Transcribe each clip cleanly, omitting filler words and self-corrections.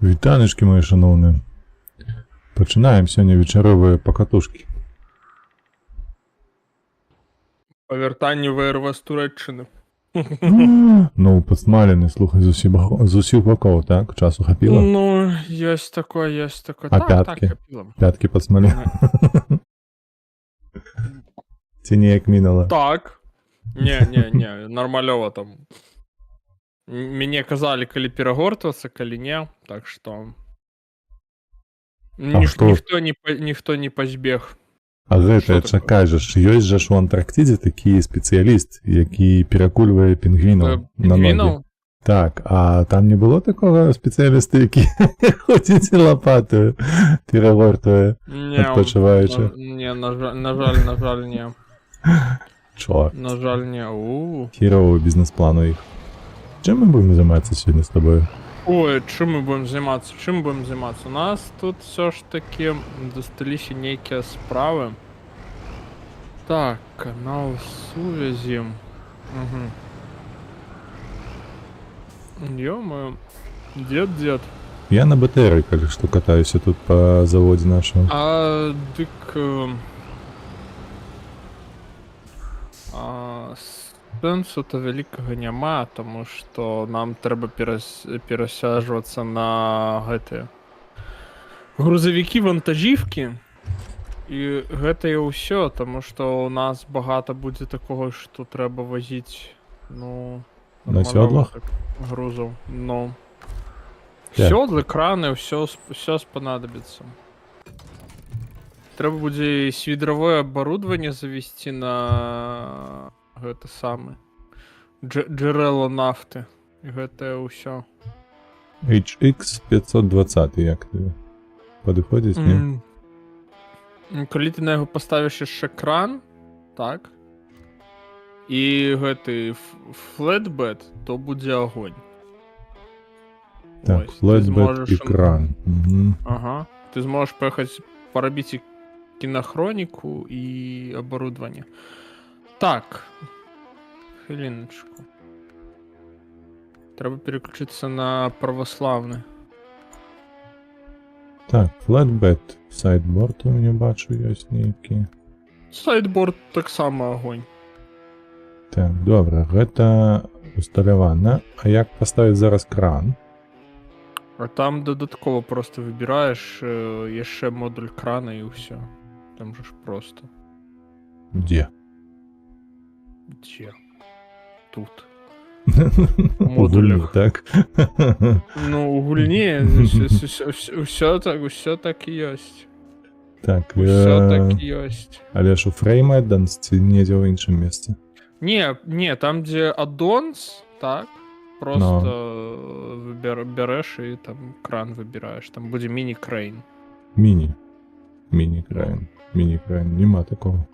Вітанечки, мої шановні. Починаємо сьогодні вечорові покатушки. По вертанню ВРВ з Туреччини. Ну, посмалений, слухай, з усіх боков, так? Часу хапіло? Ну, есть такое, есть такое. А так, пятки? так, копило. П'ятки посмалі. Ці ніяк мінало. Так. Не, нормальово там. Мне казали, коли перегортываться, коли не, так что... хто? Ніхто не позбег. А Що гэта, таке? чакай же ж, ёсць же ж у Антарктидзе такі спецыяліст, які перакульвае пінгвінаў на ногі. Пінгвінаў? Так, а там не было такого спеціаліста, який ходить лопатою, перегортує, відпочиваючи? Не, на жаль, не. Чорт. На жаль, не. Хіровий бізнес-план у їх. Чим ми будемо займатися сьогодні з тобою? Ой, чим ми будемо займатися? У нас тут все ж таки досталися некие справи. Так, канал сувязі. Угу. Ё-моё. Дед. Я на БТР, коли що катаюся тут по заводі нашому. Дик... Сенсу-то великого нема, тому що нам треба пересаджуватися на гэты грузовики, вантажівки. І гэта і ўсё, тому що у нас багато буде такого, що треба возити, ну... На сёдлах? Грузов, ну... Так. Сёдлы, краны, все понадобится. Треба буде свідровое оборудование завести на... гэта саме. Джерело нафти. І гэта ўсё. HX 520, як тобі? Підходить, ні? Коли ти на його поставиш ще кран, так? І гэты флетбед, то буде огонь. Так, Ось, ти флетбед зможеш... і кран. Угу. Ага. Ти зможеш поїхати поробити кінохроніку і оборудование. Так. Хвилиночку. Треба переключитися на православний. Так, флетбед, сайдборд у мене бачу, є ніякі. Сайдборд так само огонь. Так, добре, гэта усталявана. А як поставити зараз кран? А там додатково просто вибираєш ще модуль крана і все. Там же ж просто. Де? Где? Тут. Модуль, так? Ну, у гульні все так і есть. Так, Все так і есть. але ж у фрейма адданс ці недзе ў іншым месцы? Не, там где аддонс, так, просто берешь и там кран выбираешь. Там будет мини-крейн. Міні-крайн. Міні-крайн, нема такого.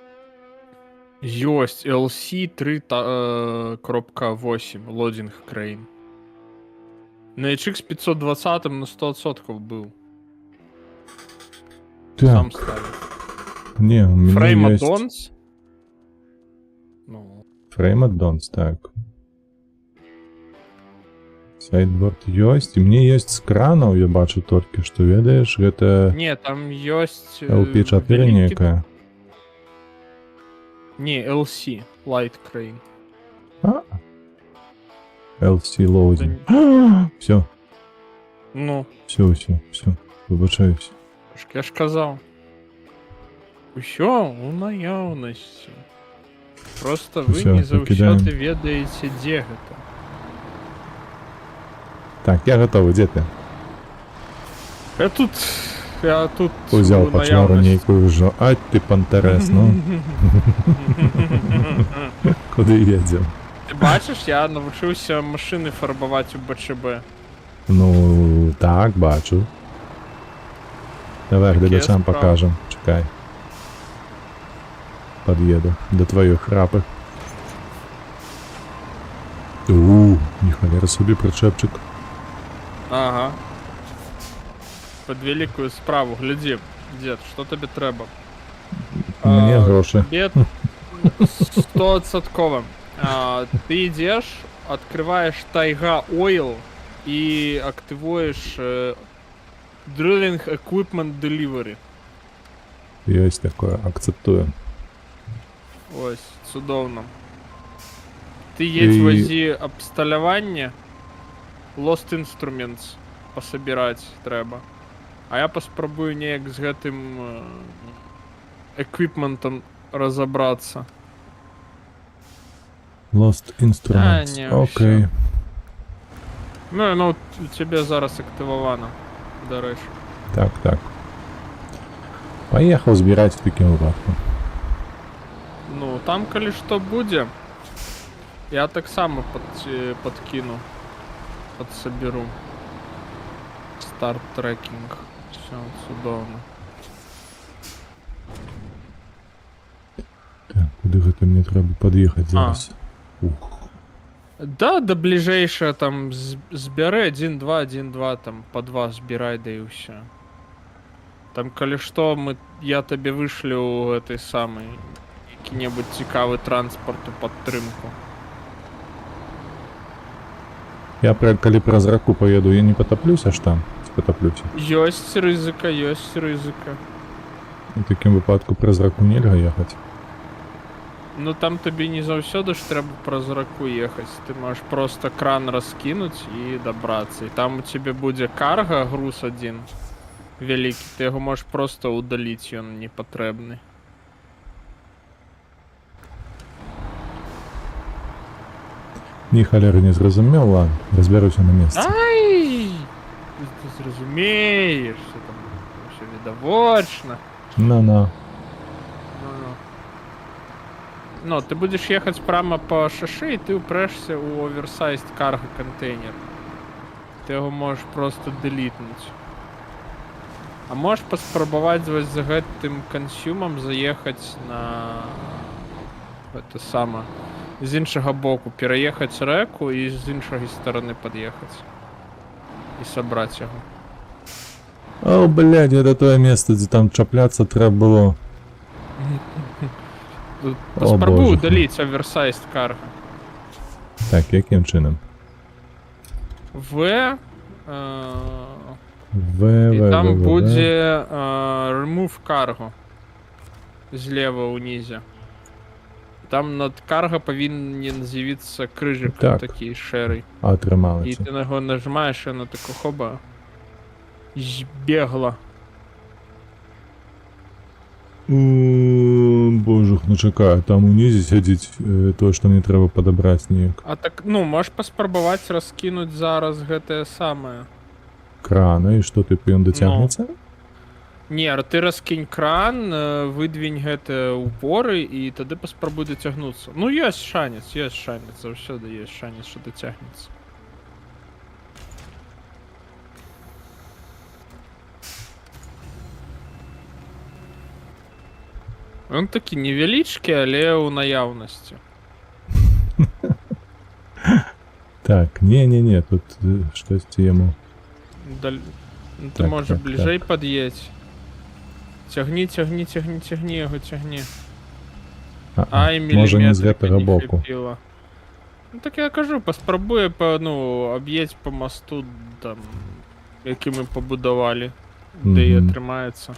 Есть LC 3.8 лодинг крейн. На HX 520 на 100% был. Сам Так, ставил. не, у меня Фрейм есть... аддонс. Ну, Фрейм аддонс, так. Сайдборд ёсць, і мне ёсць з кранаў, я бачу толькі, што ведаеш, гэта не, там есть... LP4 некая. Не, LC, Light Crane. LC loading. Все, Ну, все, вибачаюсь. я ж казав. Усё у наявності. Просто ви Усё, не покидаем. заўсёды ведаеце, дзе гэта. Так, я готовы, дзе ти? Я тут Узяв у пачвару наявності. нейкую ўжо. Ай ты пантерес, ну. Куди едзем? Ти бачиш, я навчився машини фарбувати у БЧБ. Ну, так, бачу. Давай Таке глядачам справа. покажем. Чекай. Подъеду до твоих храпы. Ніхуя собі причепчик. Ага. Під великую справу, гляди, дід, що тобі треба? Мені гроші. Дед 100%. Ты идешь, открываешь Тайга Oil и активуешь Drilling Equipment Delivery. Есть такое, акцептую. Ось, чудовно. Ти їдь І- возі обсталювання, Lost Instruments пособирати треба. А я поспробую неяк з гэтим еквіпментом розібратися. Lost Instruments. ні, Окей. всё. Ну, у тебе зараз активовано, до речі. Так. Поехал збирати в такому випадку. Ну, там, коли що буде, я так само подкину, подсоберу. Старт трекінг. Все, чудовно. Так, куди гэта мені треба під'їхати зараз? Ух. Да, до ближайшего там збери 1-2, 1-2, там по 2 збирай, да и все. Там, коли что, я тебе вышлю этой самой який-небудь цікавий транспорт у підтримку. Я коли про зраку поеду, я не потоплюсь аж там? Потоплюсь. Есть ризика, есть ризика. У таким випадку про зраку нельга їхати. Ну там тобі не завсёды ж треба про зраку ехать. Ты можешь просто кран раскинуть и добраться. И там у тебя будет карго, груз один великий. Ты его можешь просто удалить, и он непотребный. Ні холери не зрозумів, ладно, розберуся на місці. Ай! Ты зразумеешь, что там все видовочно. Ну-ну. Ну, ты будешь ехать прямо по шоссе, и ты упрешься у оверсайзд карго контейнер. Ты его можешь просто делитнуть. А можешь поспробовать за гэтым консюмом заехать на это самое. З іншого боку переехать реку и з іншої стороны подъехать. И собрать его. О, блядь, это твое место, где там чапляться треба було. Попробуй боже. удалить оверсайзд карго. Так, яким чином? И там буде remove cargo зліва унизу. Там над карго повинен з'явитися крижик Так. такий шерий. А, тримали І це. ти на нього нажимаєш, і воно тако хоба. Збігла. Боже, ну чекай, там унизу сидить то, що мені треба подобрати ніяк. А так, ну, можеш поспробувати розкинуть зараз гэте саме. Крана, і що, типу, він дотягнеться? Ні, ти розкинь кран, видвінь гэты упори, і тоді поспробуй дотягнутися. Ну, є шанец, завсюди є шанец, що дотягнеться. Він такі невеличкі, але у наявності. Так, не, тут щось йому. Ну, ти Так, може так, ближей під'їдь. Тягни його, тягни. Ай, може не з міліметрики гэтага не боку. хліпіло. Ну так я кажу, поспробуй об'їдь по мосту, там, який ми побудували, де я Мгм. тримається.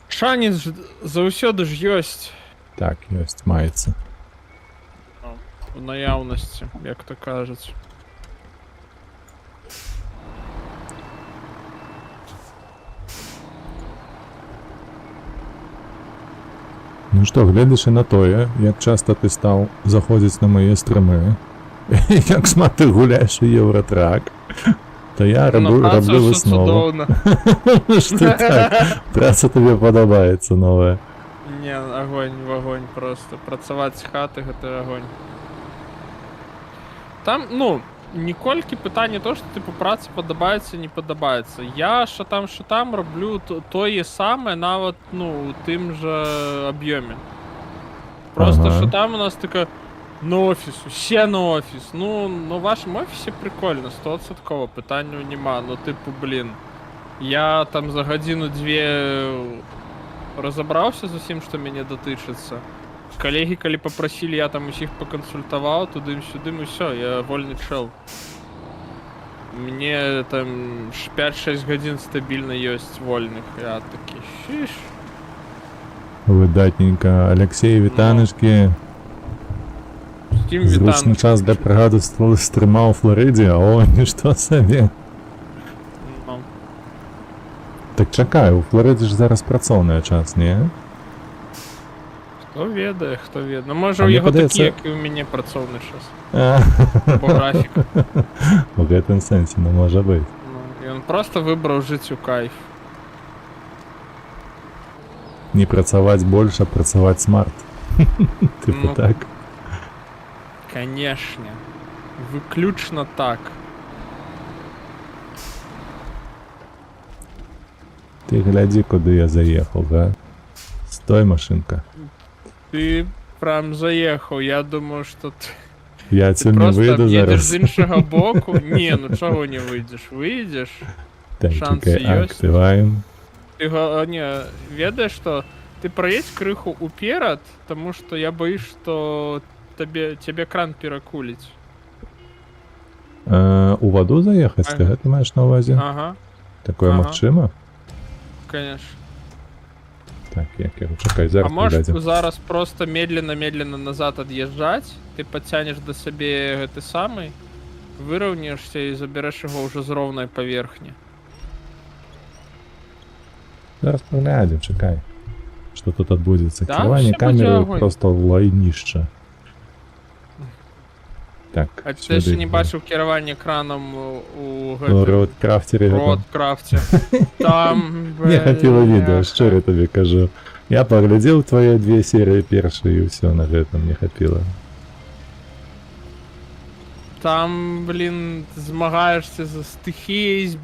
Шанец завсёды ж ёсць Так, ёсць, мається. у наявності, як то кажуть. Ну що, глядячи на тое, як часто ти став заходити на мої стріми, і як шмат ти гуляєш у Євротрак, то я роблю виснову, чудовно. що так, праця тобі подобається нове. Не, огонь просто. Працювати з хати, це огонь. Там, ну, ніколькі питання то, що типу праці подобається, не подобається. Я що там роблю тое саме, навіть, ну, у тим же об'ємі. Просто, Ага. що там у нас така на офіс, ще на офіс. Ну, в вашому офісі прикольно, 100% питання нема. Ну, типу, блін, я там за годину-дві розібрався з усім, що мене дотичиться. Колеги, коли попросили, я там усіх поконсультував, туди-сюди, і все, я вольний чел. Мне там 5-6 гадзін стабільна ёсць вольных. Я такі, шиш. Выдатненько. Алексей, вітанышки. Тім Зручний час для пригаду стрима у Флориді, а о, нічто собі. Ну, Так чекай, у Флориді ж зараз працовний час, ні? хто ведає, хто ведає. Ну, може, А у мені його такі, подається- як і у мене працовний час. А, По графіку. у гэтым сенсі не може бути. Ну, і він просто вибрав жити у кайф. Не працаваць больш, а працаваць смарт. Типу Ну. так. Конечно. Виключно так. Ти гляді, куди я заїхав, га? Стой, машинка. Ти прям заїхав, я думаю, що ти Я цю не просто вийду їдеш зараз. з іншого боку. Ні, ну чого не вийдеш? Вийдеш. шанси Танчики є. активаємо. Ти не ведаєш, що ти проїдь криху уперед, тому що я боюсь, що тебе кран перекулить. У воду заїхати, Ага. ти гэта маєш на увазі? Ага, Такое Ага. магчыма? конечно. Так, як його, чекай, А зараз можеш поглядим. зараз просто медленно назад від'їжджати, ти підтягнеш до себе гэты самий, вирівняєшся і забереш його вже з ровної поверхні. Зараз поглядим, чекай. Що тут відбудеться? Да, Керування все камерою потягуй. просто лайніще. Так, А ти ще не бачив керування краном у Роудкрафтері. Роадкрафті. Там, Не хапіло відео, бляха. щиро тобі кажу. Я поглядів твої 2 серії першої і все, на гэтым не хапіло. Там, блін, змагаєшся за стихією, з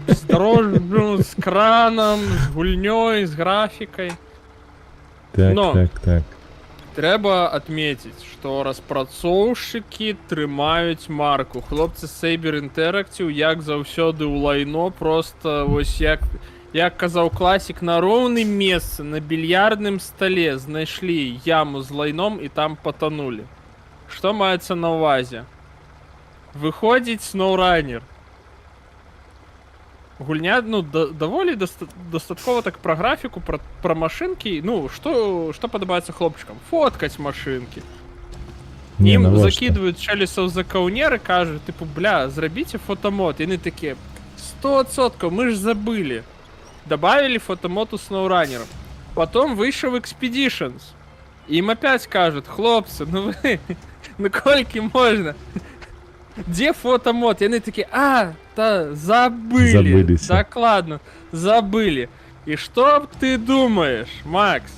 бездорожжям, з краном, з гульньою, з графікою. Так, Но. так. Треба адметіць, што распрацоўшчыкі трымаюць марку. Хлопцы з Saber Interactive, як заўсёды ў лайно, просто вось як казаў класік, на роўным месцы, на більярдным стале знайшлі яму з лайном і там патанулі. Што маецца на ўвазе? Выходзіць SnowRunner. Гульня, ну, даволі дастаткова так пра графіку, пра машынкі, ну, што падабаецца хлопчыкам? Фоткаць машынкі. Не, Ім навошта? закидваюць чалісаў за каўнер і кажуць, типу, бля, зрабіце фотомод. І яны такія, 100%, мы ж забыли. Добавили фотомод у SnowRunner. Потом выйшаў Expeditions. Им опять кажут, хлопцы, ну вы, ну колькі можна? Где фотомод? И они такие, забыли. Забылись. Докладно, забыли. И что ты думаешь, Макс?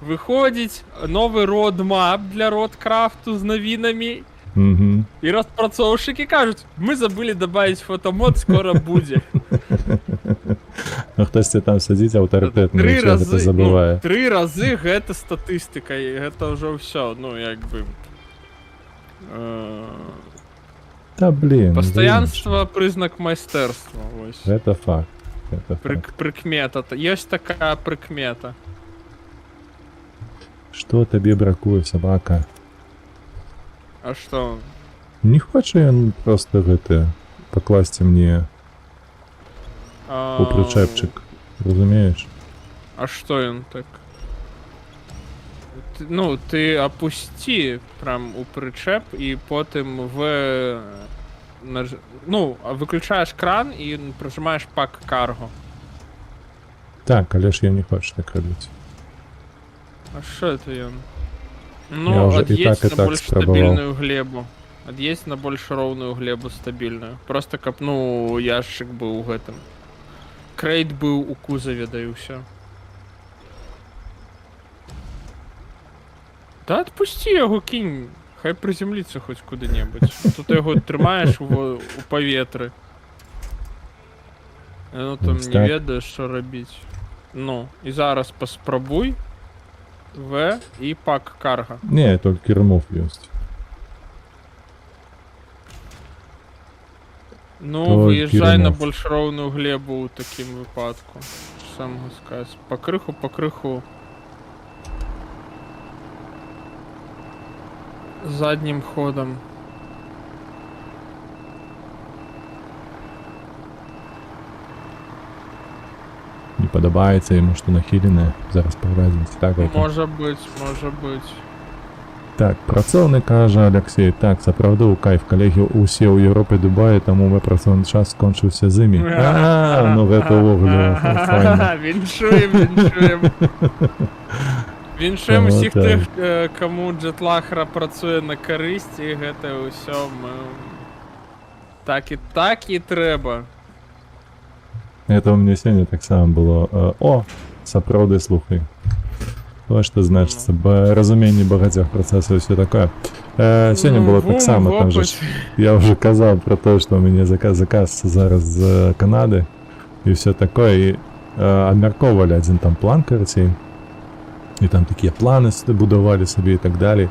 Выходить новый родмап для родкрафту з новинами. Угу. И распрацоўшчыкі кажуць, мы забыли добавить фотомод, скоро будет. Ну хтосьці там сядзіць аўтарытэтна, Три нічога разы, гэта забывае. ну, 3 разы гэта статыстыка, і гэта ўжо ўсё, ну, як бы... Та блін. Постоянство признак майстэрства, вось. Гэта факт. Гэта факт. Прыкмета. Ёсць такая прыкмета. Што табе бракуе, сабака? А што? Не хоча ён просто гэта пакласці мне у прычэпчык, разумееш? А што ён так? Ну, ты опусти прям у прычэп і потым ну, выключаеш кран і прыжимаеш пак карго. Так, але ж я не хочу так рабіць. А що это ён? Я Ну, уже и ад'едзь так на больш спрабаваў. стабільную глебу. Ад'едзь на больш роўную глебу стабільную. Просто каб, ну, яшчык быў у гэтым. Крейт быў у кузаве, да і ўсё. Да отпусти яго, кинь. Хай приземліцца хоць куды-небудзь. Тут яго трымаеш у паветры. Ну там Ось не так. ведаеш, што рабіць. Ну, і зараз паспрабуй. В і пак карга. Не, толькі ремов ёсць. Ну, Толькі выязджай на ремов. больш роўную глебу ў такім выпадку. Сам сказ. Пакрыху. Заднім ходам. падабаецца яму, што нахіленае. Зараз паглядзімся. Так, Може бути, може бути. Так, працоўны кажа Алексей, так, сапраўды ў кайф, калегі ўсе ў Еўропе Дубаі, таму мой працоўны час скончыўся з імі. Ну гэта ўвогуле файна. Віншуем, віншуем. Віншуем Ну, усіх так. тих, кому джетлахра працює на користь, і гэта ўсё мы... Так і трэба. Это у меня сёння таксама было. О, сапраўды, слухай. То, што значыцца, разуменне багацьох працэсаў і ўсё такое. Сёння было таксама, там же ж, я уже казаў про то, што у мяне заказ зараз з Канады і ўсё такое, і абмяркоўвалі адзін там план, карацей, і там такія планы будавалі сабе і так далей.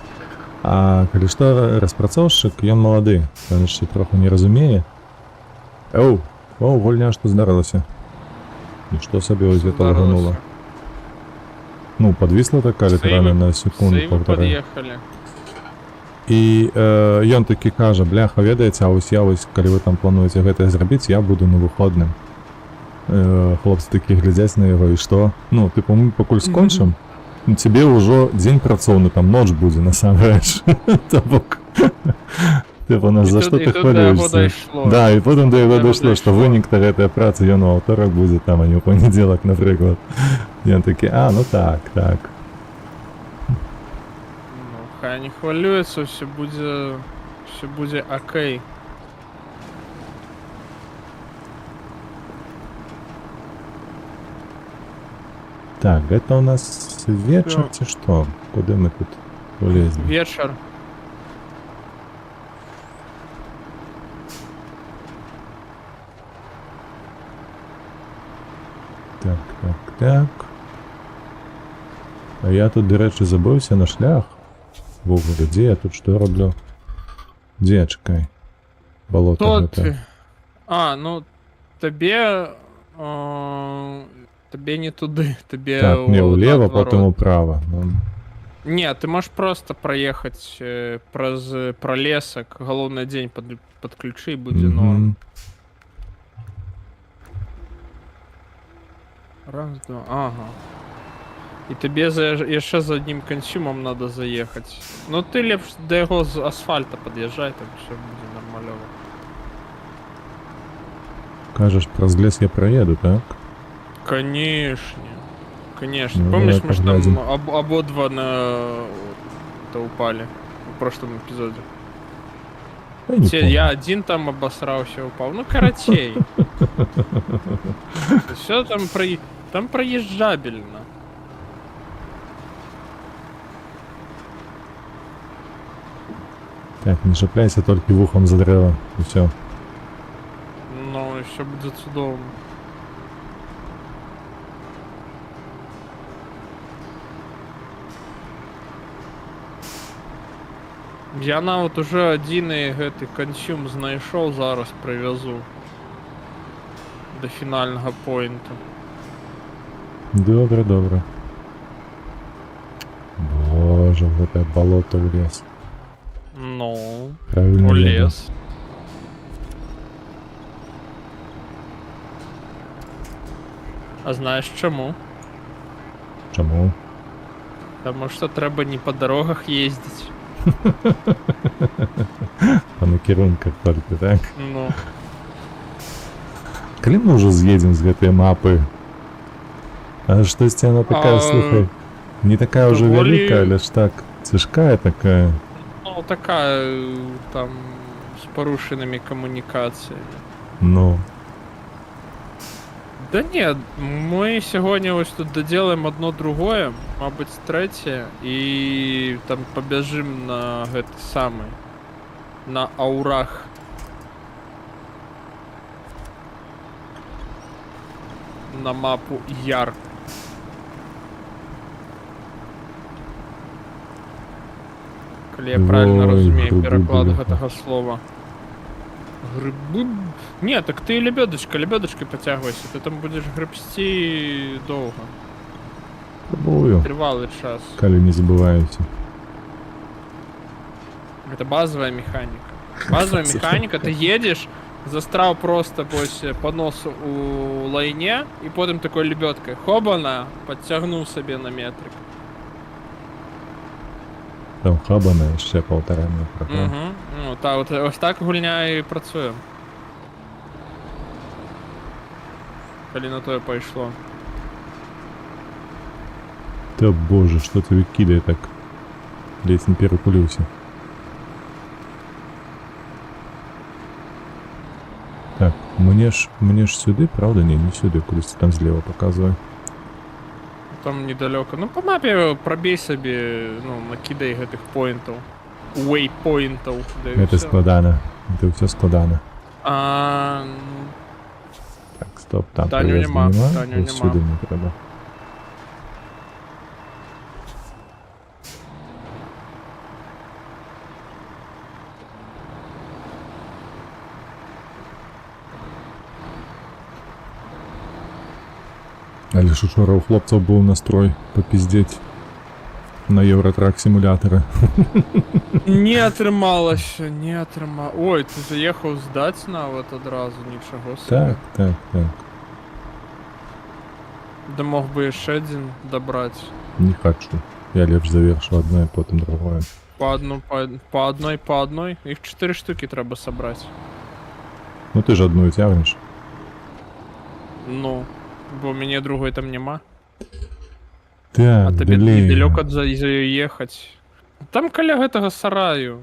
А калі што, распрацоўшчык, ён малады, ён яшчэ троху не разумее. Оу, гульня, што здарылася? І што сабе ось гэта лаганула? Ну, подвисла такая літаральна на секунду, Сейвы полторы. пад'ехалі. І ён такі кажа, бляха, ведаеце, а ось я, калі вы там плануеце гэтае зрабіць, я буду на выходным. Хлопцы такі глядзяць на яго, і што? Ну, типу, мы пакуль скончым, тебе ўжо дзень працоўны, там ноч будзе, насамрэч. То бок, типу, нас за што ты хвалюешься? Да, і потым да яго дайшло, што вынік-то гэтая праца, ён у аўторак будзе там, а не ў панядзелак, напрыклад. Ён такі, ну так. Ну, хай не хвалюецца, все будзе окей. Так, гэта у нас вечар ці што? Куды мы тут полезли? Вечар. Так. А я тут, до речі, забився на шлях. Вугорі, де я тут що роблю? Де, чекай. Болото Хто гэта. ти? Ну, тебе не туди, тебе Так, мне влево, наоборот. потім вправо. Ну, Не, ты можешь просто проехать праз пролесок, головний день подключи, и буде норм. мгм. Раз, два, ага. И тебе еще за одним консюмом надо заехать. Ну ты лепш до его з асфальта подъезжай, там все будет нормалево. Кажеш, праз лес я проеду, так? Конечно. Конечно. Ну, Помнишь, давай мы же поглядим. там ободва на упали в прошлом эпизоде? Я не помню. Я один там обосрался, упал. Ну, корочей. Все там проезжабельно. Так, не шапляйся тільки вухом за дерева. І все. Ну, все будет чудовно. Я вот уже один і гэты консюм знайшов, зараз привезу до фінального поінту. Добре. Боже, в это болото влез. Ну, Правильно. улез. А знаєш чому? Чому? Тому що треба не по дорогах їздити. А на керунках тільки, так? Ну, Коли ми вже з'їдемо з цієї мапи? А щось вона така, слухай, не така вже доволі- велика, але ж так, тяжка така. ну така там з порушеними комунікаціями. Ну, Да ні, ми сьогодні ось тут доделаємо одно другое, мабуть, третє, і там побіжим на гэта саме, на аурах. На мапу Яр. Коли я правильно Ой, розумію гриби, переклад бляха. гэтага слова. Грибы? Не, так ты лебедочкой потягивайся, ты там будешь гребсти долго. пробую, Тривалый час. коли не забуваюся. Это базовая механика. Базовая механика, ты едешь, Застряв просто ось по носу у лайні, і потім такою лебедкою хобана, підтягнув собі на метрик. Там хабана ще 1,5 метра. да? Угу. Ну, ось так гульня і працює. Коли на то пішло. Та боже, що тобі кидає так? Ледь не перекулився. Так, мне ж сюди, правда? Не сюди, кудись там зліва показує. Там недалеко. Ну, по мапі пробій собі, ну, накидай гэтых поінтів. Waypointів, да і Це все. складано. Це все складано. А, Так, стоп, там Таню переїзду нема, нема. Таню Ось нема. сюди не треба. Але ж учора у хлопців був настрой попіздеть на Євротрак симулятори. не отрималося, не отрималося. Ой, ти заїхав здати навіть одразу, нічого собі. Так. Да мог би ще один добрати. Не хочу. Я лепш завершу одне, а потім другое. По одной. Їх 4 штуки треба собрати. Ну ти ж одну тягнеш. Ну, бо мені другої там нема. Так, А тобі блін. недалеко заїхать. Там коля этого сараю.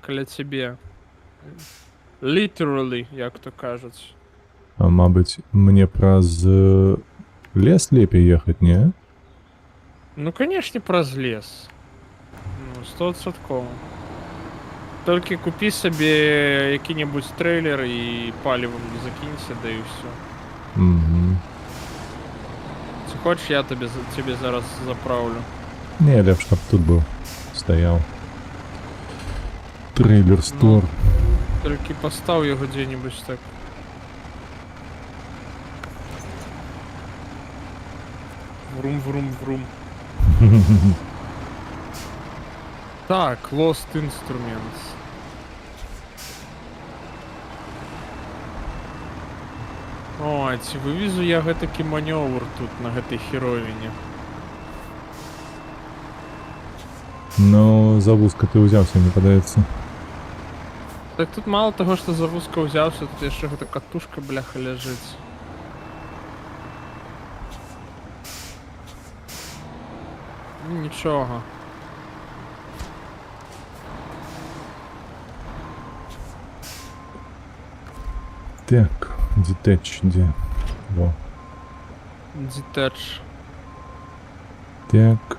Коля тебе. Literally, як то кажуть. А мабуть, мені праз лес лепей їхати, ні? Ну, конечно, праз лес. Ну, 100%. Тільки купи собі який-небудь трейлер і паливом закинься, да і все. Угу. Чи хочеш, я тебе зараз заправлю. Не, лепш щоб тут був. Стояв. Трейлер стор. Тільки постав його де-небудь так. Врум. Так, Lost Instruments. О, ці вивізу я гэтакі маневр тут на гэтай херовині. Ну, за вузко ти узявся, мені подається. Так тут мало того, що за вузко взявся, тут ще гэта катушка, бляха, лежить. Ну, нічого. Так, детеч, де? Во. Детач. Так.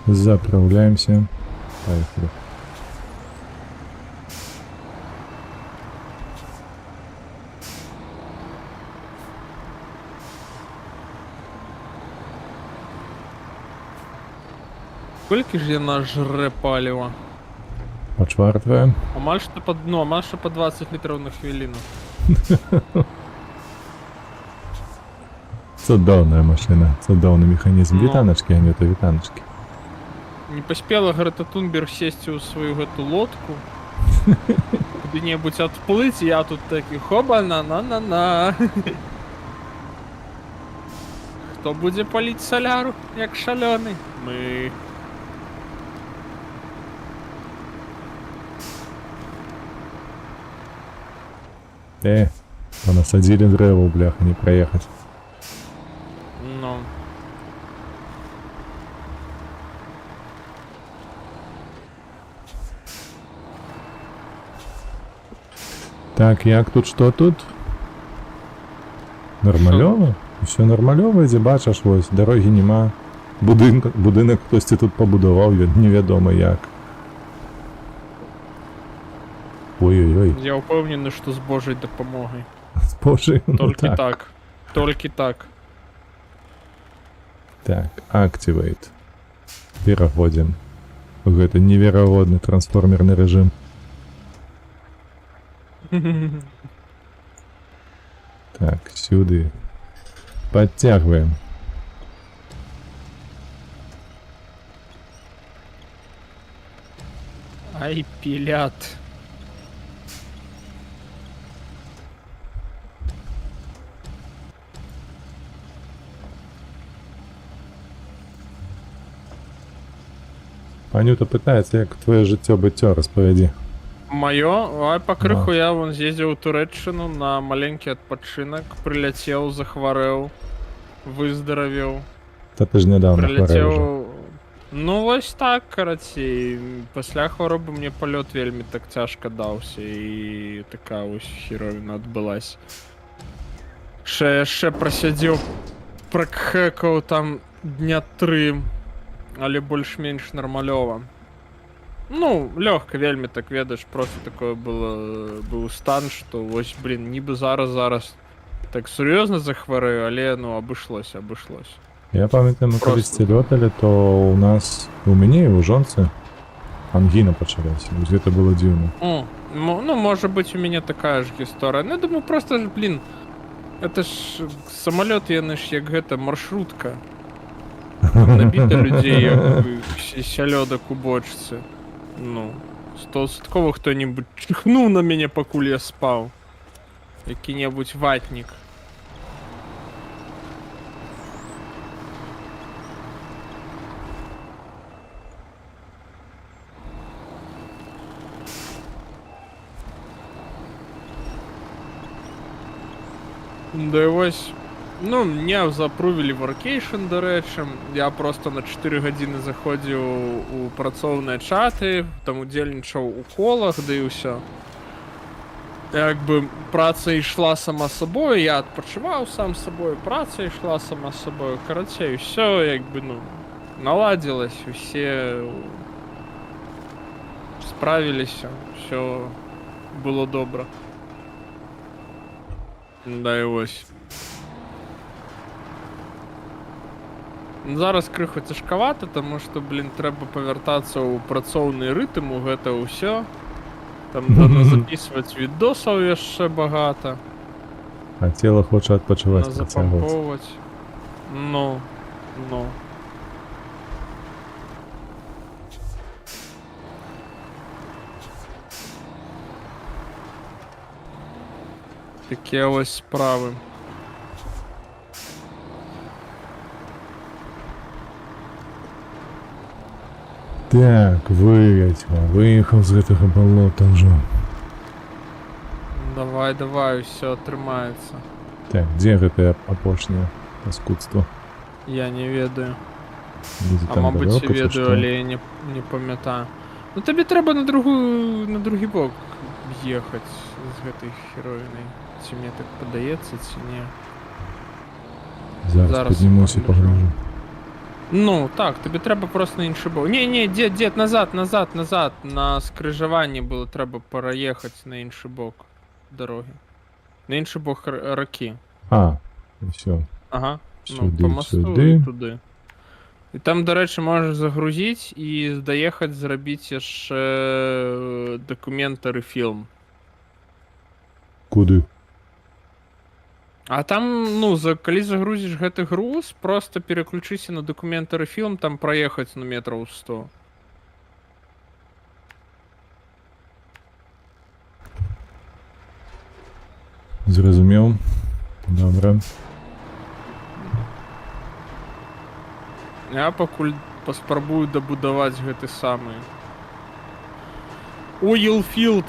Заправляемся. Поехали. Скільки ж я нажре палива? Почвартуємо. А маєш ти по дно, маєш по 20 літрів на хвилину. Цудовна машина, цудовний механізм. Ну. Вітаночки, Анюта, вітаночки. Не поспела Грета Тунберг сесть у свою эту лодку. Куди-небудь отплыть, я тут такий хоба на. Хто буде палить соляру, як шалений? Ми. Понасадили древо, бляха, не проехать. Ну. Так, як тут, що тут? Нормальово? Все нормальово, де бачиш, ось, дороги нема. Будинок хтось тут побудував, невідомо як. Ой-ой-ой. Я впевнений, що з Божою допомогою. Боже, ну Тільки так. так. Тільки так. Так, Activate. Переходим в гэта неверагодны трансформерный режим. Так, сюды. Подтягиваем. Ай, пилят. Анюта питається, як твоє життя-биття, розповіді. Моё? А по крыху Да. я вон съездил в Туреччину на маленький отпочинок, прилетел, захворел, выздоровел, Та ти ж недавно хворів вже. прилетел. Ну, ось так, короче, і після хвороби мені польот вельми так тяжко дався, і така ось херовина відбулась. Ще просидів, прокхекав там дня 3, але більш-менш нормальово. Ну, легко, вельми так ведаешь, просто такое був стан, що ось, блін, ніби зараз так серйозно захворею, але ну обійшлось. Я пам'ятаю, ми Просто. колись ці льотали, то у нас, у мене і у жонці ангіна почалася. Ось це було дивно. Ну, может быть, у меня такая же история. Ну, я думаю, просто, блин, это ж самолет, я ж як гэта маршрутка. Там набито людей, як сялёдок у бочці. Ну, 100% хто-нибудь чихнув на мене, покуль я спав. Який-небудь ватник. Да і ось. Ну, мене запрувілі в Workation, до речі. Я просто на 4 години заходив у працовні чати, там удельничав у колах, да і все. Якби праця йшла сама собою, я відпочивав сам собою, праця йшла сама собою. Короче, і все, якби, ну, наладилось, всі справились, все було добре. Да і ось. Зараз криху тяжковато, тому що, блін, треба повертатися у працовний ритм, у гэта ўсё. Там треба записувати відосів ще багато. А тіло хоче відпочивати, працювати. Запамповувати. Ну. Такі ось справи. Так, виїхав з цього болота вже. Давай, все тримається. Так, де гэта опошнє паскудство? Я не ведаю. Десь А там мабуть, далеко, і чи ведаю, що? але я не пам'ятаю. Ну тобі треба на другий бок їхати з гэтай херовиною. Чи мені так подається, чи ні. Зараз Зараз піднімусь і погляжу. погляжу. Ну, так, тобі треба просто на інший бок. Ні, дід, назад. На скрижуванні було треба переїхати на інший бок дороги. На інший бок раки. А, все. Ага. Сюди, Ну, по мосту сюди. і туди. І там, до речі, можеш загрузити і доїхати зробити ще документи рефільм. Куди? А там, ну, коли загрузиш гэты груз, просто переключися на документы рефільм, там проехать на метров 100. Зрозумів. Добре. Я пакуль паспрабую дабудаваць гэты самы Оилфилд.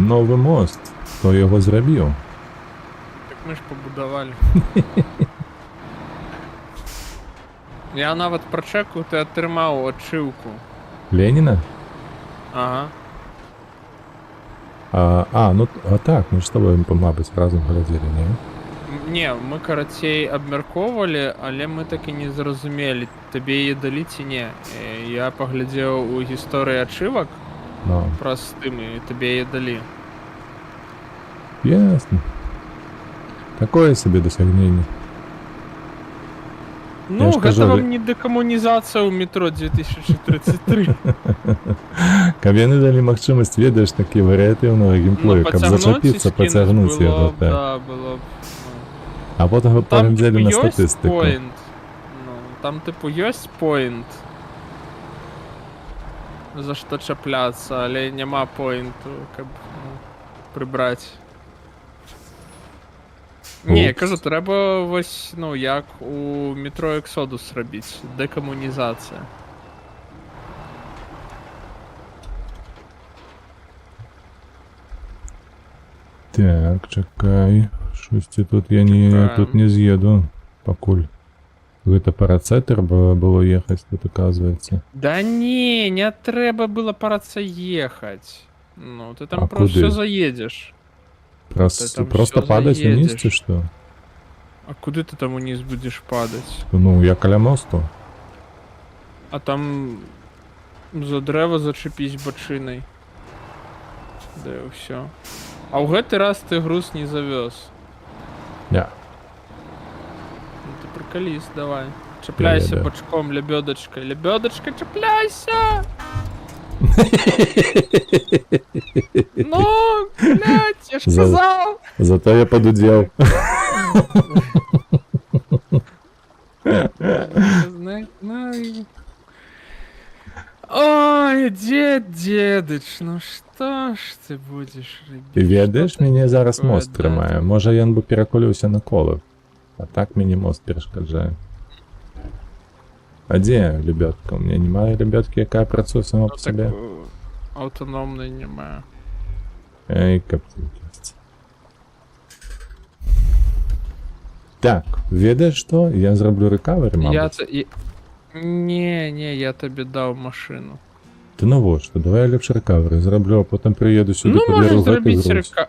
Новий мост. Хто його зробив? Так мы ж побудовали. Я нават прочекав, ти атрымаў ачыўку. Леніна? Ага. Ну, а так, ми ж з тобою, мабуть, разом глядели, не? Не, мы карацей абмяркоўвалі, але мы так і не зразумелі, табе яе далі ці не. Я паглядзеў у гісторыі ачывак Ну, праз Steam, і табе яе далі. ясно. Такое себе досягнение. Ну, ж гэта кажу, вам не дэкамунізацыя ў метро 2033. Каб яны далі магчымасць, ведаеш, такі варыятыўнага геймплею, каб зачапіцца, пацягнуць яго, так. Да, было б. А потым Там, паглядзелі типу, на ёсць статыстыку. point. Ну, там, типу, ёсць point, за што чапляцца, але няма поінту, каб прыбраць. Не, я Упс. кажу, трэба вось, ну, як у метро Exodus рабіць, дэкамунізацыя. Так, чакай. Шосьці тут я не, Чакаем. тут не з'еду, пакуль. Гэта па рацэ трэба было ехаць, тут аказваецца. Да не, не трэба было парацца ехаць. Ну, ты там А просто куды? заедзеш. Ты там Просто всё падаць уніз, ці заедзеш. што? А куды ты там уніз будзеш падаць? Ну, я каля мосту. А там за дрэва зачепісь бачынай. Да і ўсё. А ў гэты раз ты груз не завёз. Я. Ну ты прыкаліст, давай. Чапляйся Да. бачком лебёдачкай. Лебёдачка, чапляйся! Ну, блядь, я ж За- казаў! Зато я подудел. Ну и... Ой, дедыч, ну что ж ты будешь рабіць? Ты ведаеш, Што ты мяне зараз такое, мост да? трымае. Можа, ён бы пераколіўся на колах. А так мяне мост перашкаджае. А дзе лебёдка? У меня немає лебёдкі, якая працуе сама Ну, по так, сабе. аўтаномнай няма. Эй, каптюнкість. Так, ведаеш што? Я зраблю рэкавері, Я мабыць. та... Не, я табе даў машыну. Ты навошта? Давай я лепш рэкавері зраблю, а потым прыеду сюды, Ну, можеш падбяру гэты зрабіць груз. рэка...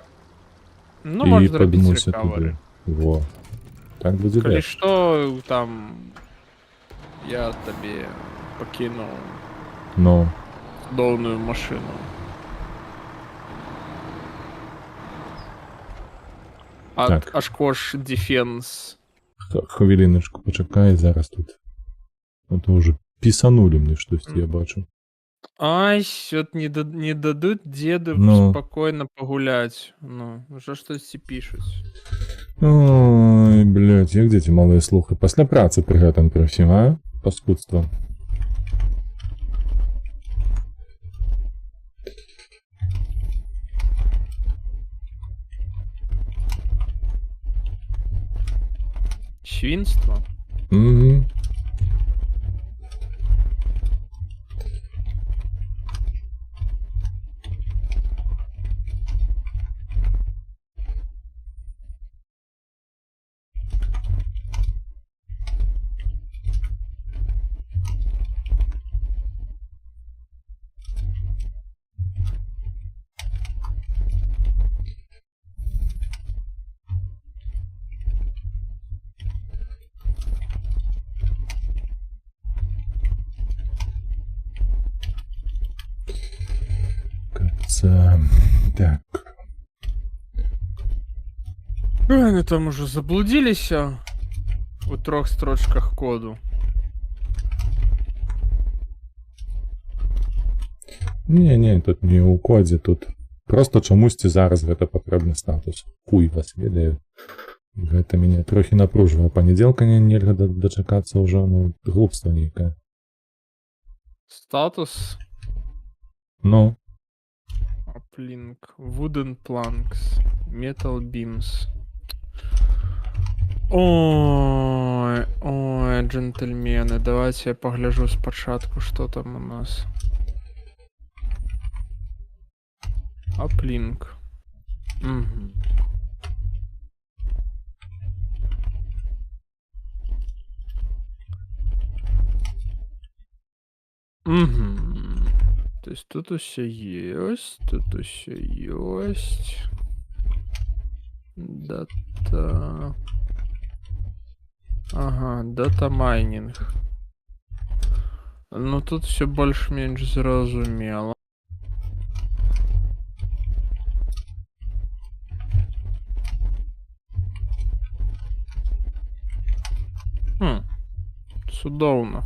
Ну, І можеш зрабіць падмуся рэкавары. туды. Во. Так будзе Калі лепш. што, там... Я табе пакінуў Ну, цудоўную машыну. Так. Ашкош Defense. хвіліночку, пачакай, зараз тут. А то уже пісанулі мне штосьці, я бачу. Ай, вот не дадут деду Ну. спокойно погулять. Ну, уже штось пишуть. Ой, блядь, як дзеці малыя слухай. Пасля працы пры гэтым пры ўсім, а? Паскудства. Свинство? Угу. Кажется, так. Они там уже заблудились у 3 строчках коду. Не, тут не ў кодзе, тут просто чамусьці зараз гэта патрэбны статус. Хуй вас ведаю. Гэта мяне трохі напружвае. Панядзелка нельга дачакацца ўжо, ну, глупства нейкае. Статус Ну, Uplink, Wooden Planks, Metal Beams. Ой, джентльмены, давайте я погляжу спочатку, что там у нас. Uplink. Угу. Угу. То есть тут все есть, тут все есть. Дата. Ага, дата-майнінг. Ну тут все більш-менш зрозуміло. Судовно.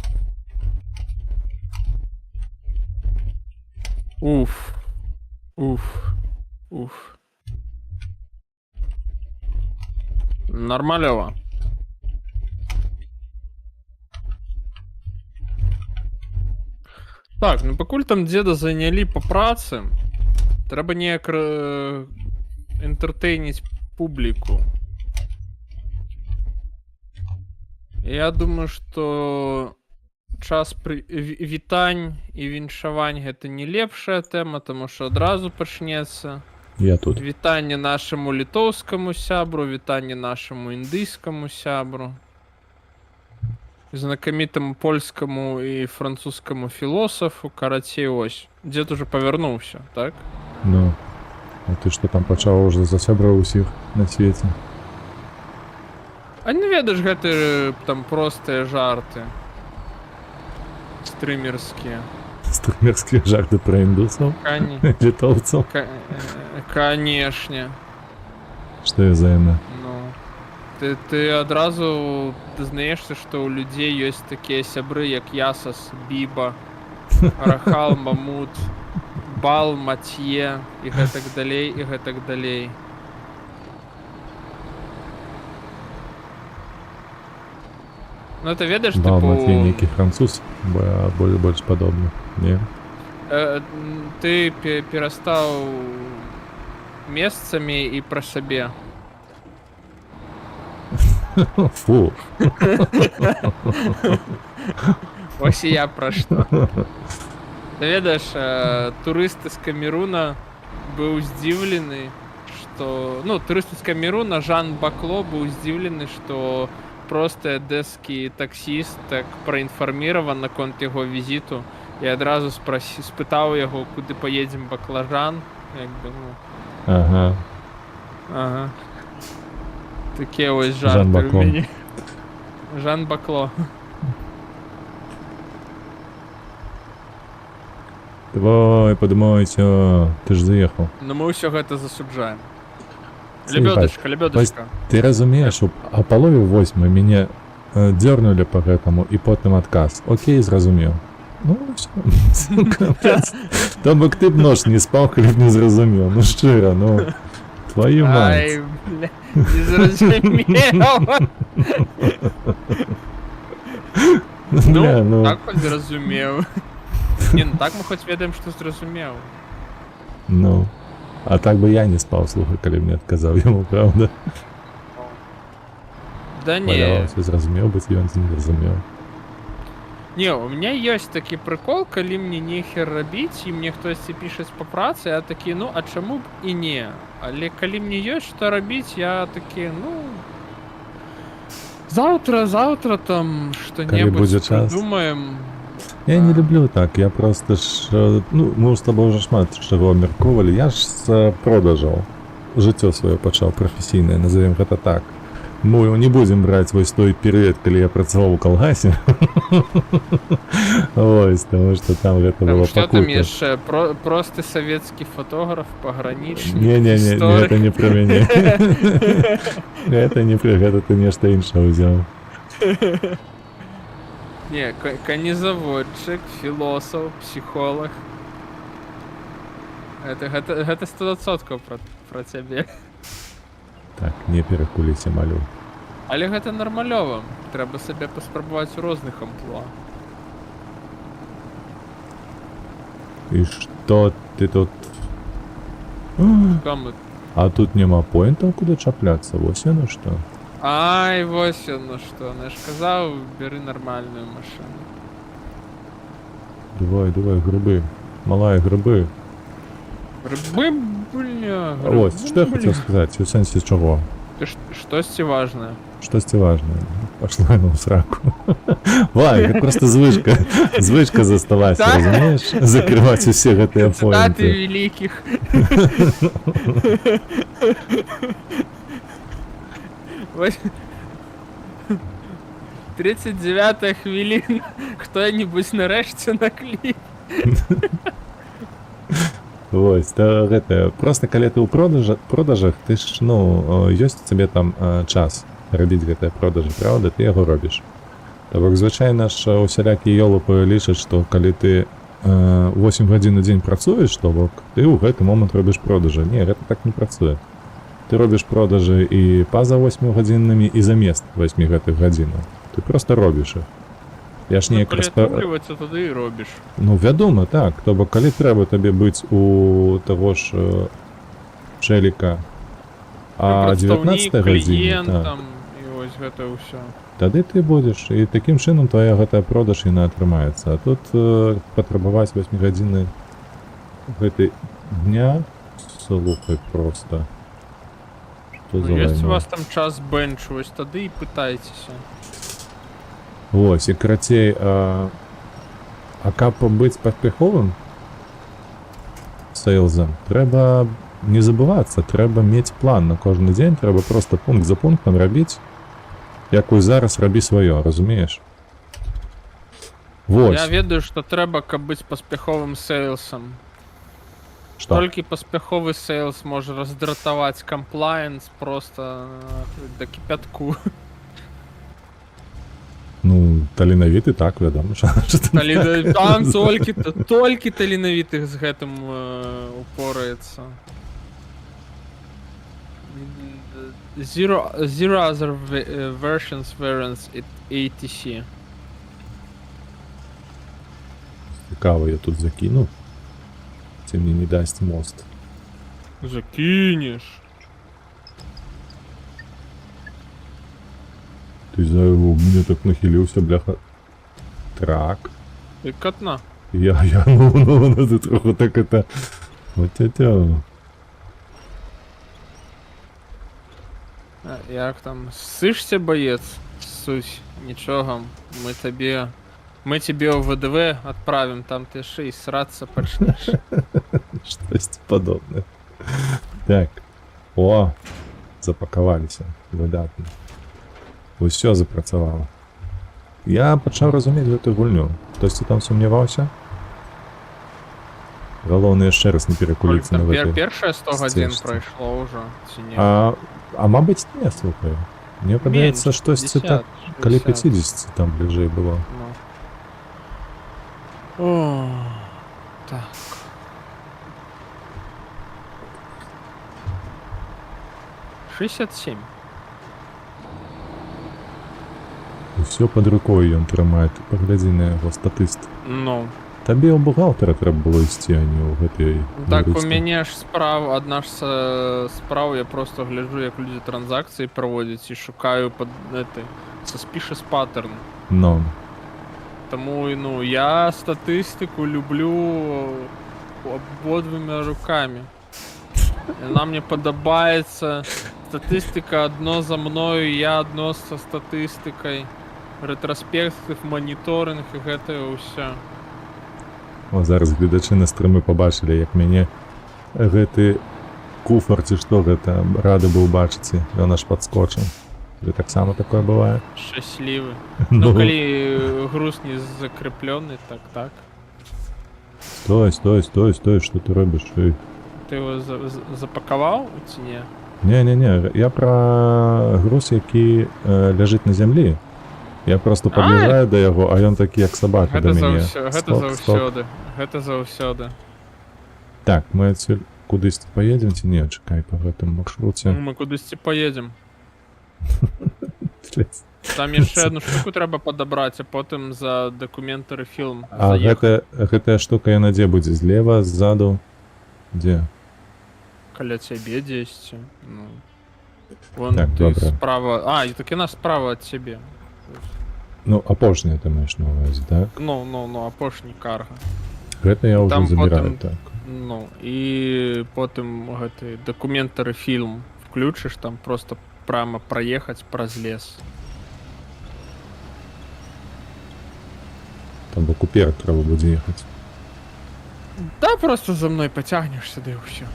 Уф. Уф. Уф. Нормальово. Так, ну пакуль там дзеда занялі па працы, трэба неяк энтэртэйніць публіку. Я думаю, што час вітань і віншавань гэта не лепшая тэма, таму што адразу пачнецца. Я тут. Вітанне нашаму літоўскаму сябру, вітанне нашаму індыйскаму сябру, знакамітаму польскаму і французскаму філосафу, карацей, ось. Дзед уже павярнуўся, так? Ну, а ты што там пачаў уже за сябра ўсіх на свеце? А не ведаеш, гэта там простыя жарты. Стрымерскія. Стрымерскія жарты пра індусаў? Літоўцаў? Канешне. Што я за яна? Ну, ты адразу знаешся, што ў людзей ёсць такія сябры, як Ясас, Біба, Рахал, Мамут, Бал, Матье і гэтак далей, і гэтак далей. Ну, ты ведаеш, Бал, типу... Матье нейкі француз, больш падобны, не? Ты перастаў месцамі і пра сябе. Фу. Ось і я пра што. Ты ведаеш, турысты з Камеруна быў здзіўлены, што... Ну, турысты з Камеруна, Жан Бакло, быў здзіўлены, што просты эдэскі таксіст так праінфарміраван наконт яго візіту і адразу спытаў яго, куды паедзем баклажан, як бы, ну... Ага. Ага. Такія вось жарты ў мяне. Жан Бакло. Давай, падымайся, ты ж заехаў. Ну мы ўсё гэта засуджаем. Лебёдачка, лебёдачка. Ты разумееш, а палове 8 мяне дзёрнулі па гэтаму і потым адказ. Окей, зразумеў. Ну, всё. Капец. То бок ты б нож не спаў, калі б не зразумеў. Ну, шчыра, ну. Твою мать. Ай, бля, не зразумеў. Ну, так хоць зразумеў. Не, ну так мы хоць ведаем, што зразумеў. Ну. А так бы я не спаў, слухай, калі мне адказаў яму, правда? Да не. Маляваўся, зразумеў быць, ён не зразумеў. Не, у меня ёсць такі прыкол, калі мне нехер рабіць, і мне хтосьці пішаць па працы, я такі, ну, а чаму б і не? Але калі мне ёсць што рабіць, я такі, ну... Заўтра там што-небудзь прыдумаем. Я не люблю так, я просто ж... Ну, мы з тобой уже шмат чаго абмяркоўвалі. Я ж з продажаў жыццё сваё пачаў прафесійнае, назовем гэта так. Мы не будзем браць вось той перыяд, калі я працаваў у калгасе. Ось, таму што там гэта было пакута. Што там яшчэ? Просты савецкі фотограф, пагранічнік, Не, гэта не пра мяне. Гэта не пра гэта, ты нешта іншае ўзяў. Не, канезаводчык, філосаф, псіхолог. Гэта 100% пра цябе. Так, не перакуліся, малю. Але гэта нармалёва. Трэба сабе паспрабаваць у розных амплуа. І што ты тут... Камы? А тут няма поінтаў, куды чапляцца, вось яно што? Ай, вось яно што. Я ж казаў, бяры нармальную машыну. Давай, грыбы. Малая, грыбы. Грыбы, бля, грыбы. Ось, што я хацеў сказаць, у сэнсе чаго? Штосьці важнае. Штосьці важнае. Пашла яно ў сраку. Вай, гэта проста звычка. Звычка засталася, разумееш? Закрываць усе гэтыя поінты. Цытаты великіх. 39 хвилина. Хто-небудь нарешті на кліп. Вось, то гэта, просто калі ты ў продажах, ты ж, ну, ёсць у цябе там час рабіць гэтыя продажы, правда, ты яго робіш. То бок, звычайна ж усялякія ёлупы лічаць, што калі ты 8 гадзін на дзень працуеш, то бок, ты ў гэты момант робіш продажы. Не, гэта так не працуе. Ты робіш продажы і па-за 8 гадзіннымі, і замест 8 гэтых гадзінаў. Ты просто робіш іх. Я ж неяк Атрымліваецца, тады і робіш. Ну, вядома, так. То бок, калі трэба табе быць у таго ж чэліка, а 19 гадзіне, так, і вось гэта ўсё. тады ты будзеш, і такім чынам твоя гэтая продаж яна атрымаецца. А тут патрабаваць 8 гадзіны гэтай дня, слухай, просто. Што за Ёсць у вайна? вас там час бенчу, вось тады і пытайцеся. Вось, і карацей, каб быць паспяховым сейлзам, трэба не забывацца, трэба мець план на кожны дзень, трэба просто пункт за пунктам рабіць, якую зараз рабі сваё, разумееш? Вось. Я ведаю, што трэба, каб быць паспяховым сейлсам. Што? Толькі паспяховы сейлс можа раздратаваць камплаенс просто да кіпятку. Ну, таленавіты, так, вядома. Там толькі таленавітых з гэтым упораецца. Zero other versions variants ATC. Цікаво, я тут закину. Ці мне не дасть мост. Закинеш. Ты за его мне так нахилился, бляха. Трак. Ти катна. Ну, ты трохи так это... Вот тя-тя. Як там? Ссышся, боец? Сусь, нічого. Мы тебе в ВДВ отправим, там ты ще й сраться почнеш. Что-то подобное. Так. О, запаковалися. Видатно. Усё запрацавала. Я пачаў разумець гэтую гульню. Хтосьці там сумняваўся? Галоўна яшчэ раз не перакуліцца на гэтай. Першае 100 гадзін прайшло ўжо, ці не? А мабыць, не, слухай. Мне падаецца, штосьці так, калі 50 там бліжэй было. О, так. «67». Усё пад рукой ён трымае, ты паглядзі на яго статыст. Ну. Табе ў бухгалтара трэба было ісці, а не ў гэтай... Так у мяне ж адна ж справа, я просто гляджу, як людзі транзакцыі праводзяць і шукаю пад гэты suspicious pattern. Ну. Таму, ну, я статыстыку люблю абодвума рукамі. Яна мне падабаецца. Статыстыка адно за мною, я адно са статыстыкай. Рэтроспектыв, маніторынг і гэтае ўсё. О, зараз гледачы на стрымы пабачылі, як мяне гэты куфар, ці што гэта, рады быў бачыць, ён аж падскочыў. Тебе таксама такое бывае? Шчаслівы. Ну, калі груз не закреплены, так. Стой, што ты робіш? Ты его запакаваў ці не? Не, я пра груз, які ляжыць на зямлі. Я просто пад'язджаю да яго, а ён такі, як сабака да мяне. Гэта заўсёды. Так, мы адсюль кудысьці паедзем ці не? Чакай, па гэтым маршруце. Мы кудысьці паедзем. Там яшчэ одну штуку трэба падабраць, а потым за дакументары фільм заехаць. А гэтая штука яна дзе будзе? Злева, ззаду? Дзе? Каля цябе дзесьці. Вон так, ты добра. справа... і так яна справа ад цябе. Ну, апошняя ты маеш на ўвазе, так? Ну, апошні карга. Гэта я ўжо Там забіраю, потым, так. Ну, і потым гэты дакументары фільм включыш, там просто прямо праехаць праз лес. Там бок уперад трэба будзе ехаць. Да, просто за мной пацягнешся, да і ўсё.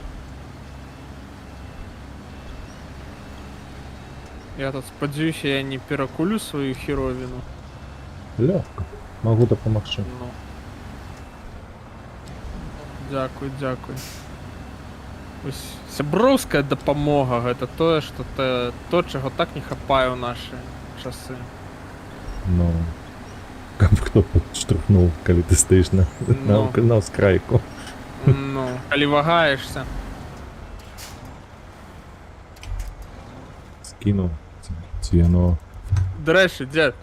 Я тут спадзяюся, я не перакулю сваю херовіну. Легко. Могу допомогти. Ну. Дзякуй, дзякуй. Ось сяброўская дапамога гэта тое, што то, чаго так не хапае ў нашы часы. Ну, каб хто подштурхнув, коли ти стоїш Ну. на ускрайку. Ну, калі вагаешься. Скинув цвіно. До речі, дед,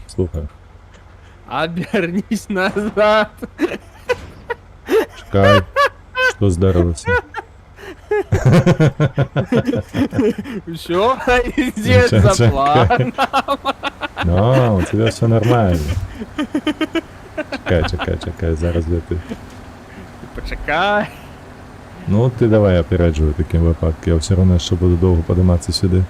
Слухай, обернись назад. чекай, що здарилося? Все, дед Чекай. заплакал. Ну, у тебе все нормально. Чекай, зараз я ти. Почекай. Ну, ти давай опереджуй таким випадком, я все одно ще буду довго подиматися сюди.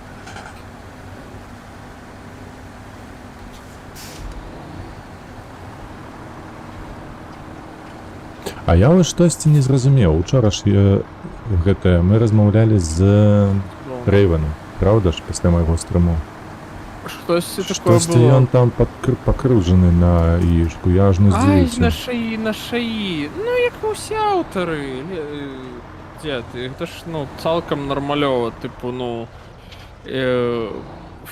А я ось щось не зрозумів. Учора ж ми розмовляли з Рейвеном, правда ж, після моєго стриму? Щось таке Щось було. він там покружений на яєчку, я аж не Ай, здивився. на шиї. Ну, як і усі автори. Дед, це ж, ну, цалком нормальово, типу, ну...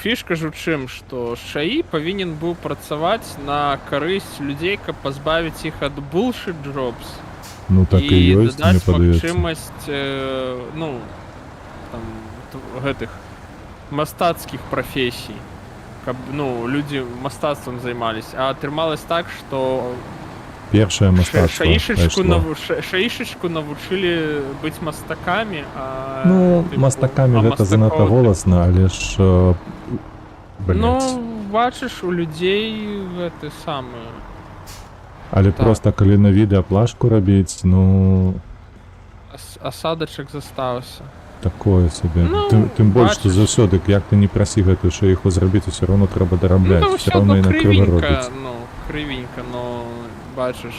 Фішка ж у чым, што ШАІ павінен быў працаваць на карысць людзей, каб пазбавіць іх ад bullshit jobs. Ну так і ёсць, мне дадаць падаецца. магчымасць, ну, там, гэтых мастацкіх прафесій, каб, ну, людзі мастацтвам займаліся. А атрымалось так, што Першае мастацтва пайшло. шаішачку навучылі быць мастакамі, а... Ну, типу, мастакамі а гэта занадта мастакоў- голасна, але ж... Блять. Ну, бачыш, у людзей гэты самы... Але так. просто калі на відэа плашку рабіць, ну... Асадачак застаўся. Такое сабе. Ну, Тым больш, што бачыш. заўсёды, як ты не прасі гэтую шэйху зрабіць, усё роўно трэба дарабляць. Ну, Усё ўсё роўно одно і на крывы крывенька, робіць. ну, крывенька, но бачыш.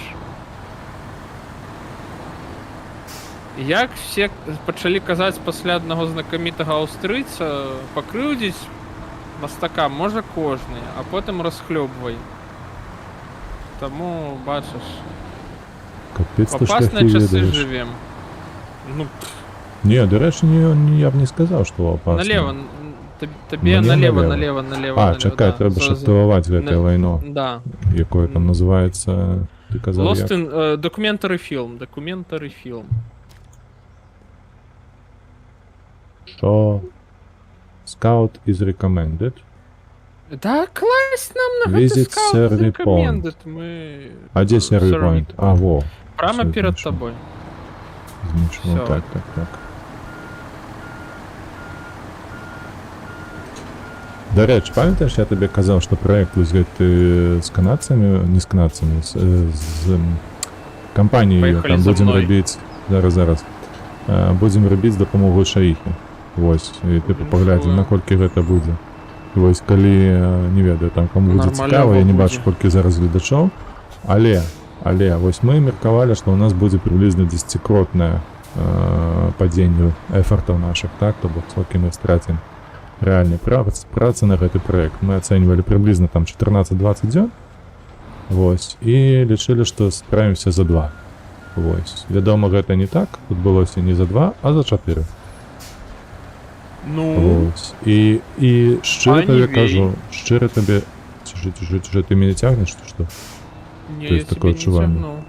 Як все пачалі казаць пасля аднаго знакамітага аўстрыйца, пакрыўдзіць мастака можа кожны, а потым расхлёбвай. Таму, бачыш, Капец, в ты опасныя шляхі часы ведаеш. жывем. Ну, Не, до рэчы, я б не сказаў, што опасно. налево, табе Мне налево, налево. налево. А, чакай, трэба ж актываваць гэтае вайно, Да. якое там называецца... Ты казаў, Lost як? in documentary film. Що? Scout is recommended. Да, класть нам на Visit гэты Survey recommended. Мы... А где сервер Survey point? А, во. Прямо Всё, перед знайшов. тобой. Знайшов. Всё. Так. До речі, пам'ятаєш, я тобі казав, що проект ось гэты з канадцями, не з канадцями, з компанією, Поїхали там за будемо мною. робити, зараз, будемо робити з допомогою шаїхи. Ось, і типу Ну, поглядім, що? наколькі гэта будзе. Ось, калі, не ведаю, там кому будзе Нормальово цікаво, я не будзе. бачу, колькі зараз глядачоў, але, вось мы меркавалі, што у нас будзе приблизно 10-кротнае падзенне эфортаў наших, так, то бок сколько мы стратим реальной працы на гэты проект. Мы ацэньвалі приблизно там 14-20 дзён, вось, і лічылі, што справімся за 2. Вось. Вядома, гэта не так, адбылося не за 2, а за 4. Ну, Вось. І шчыра Пані табе Вей. кажу, шчыра табе... Ці ты мяне цягнеш, ці што? не, то я есть такое тебе не адчуванне. цягну.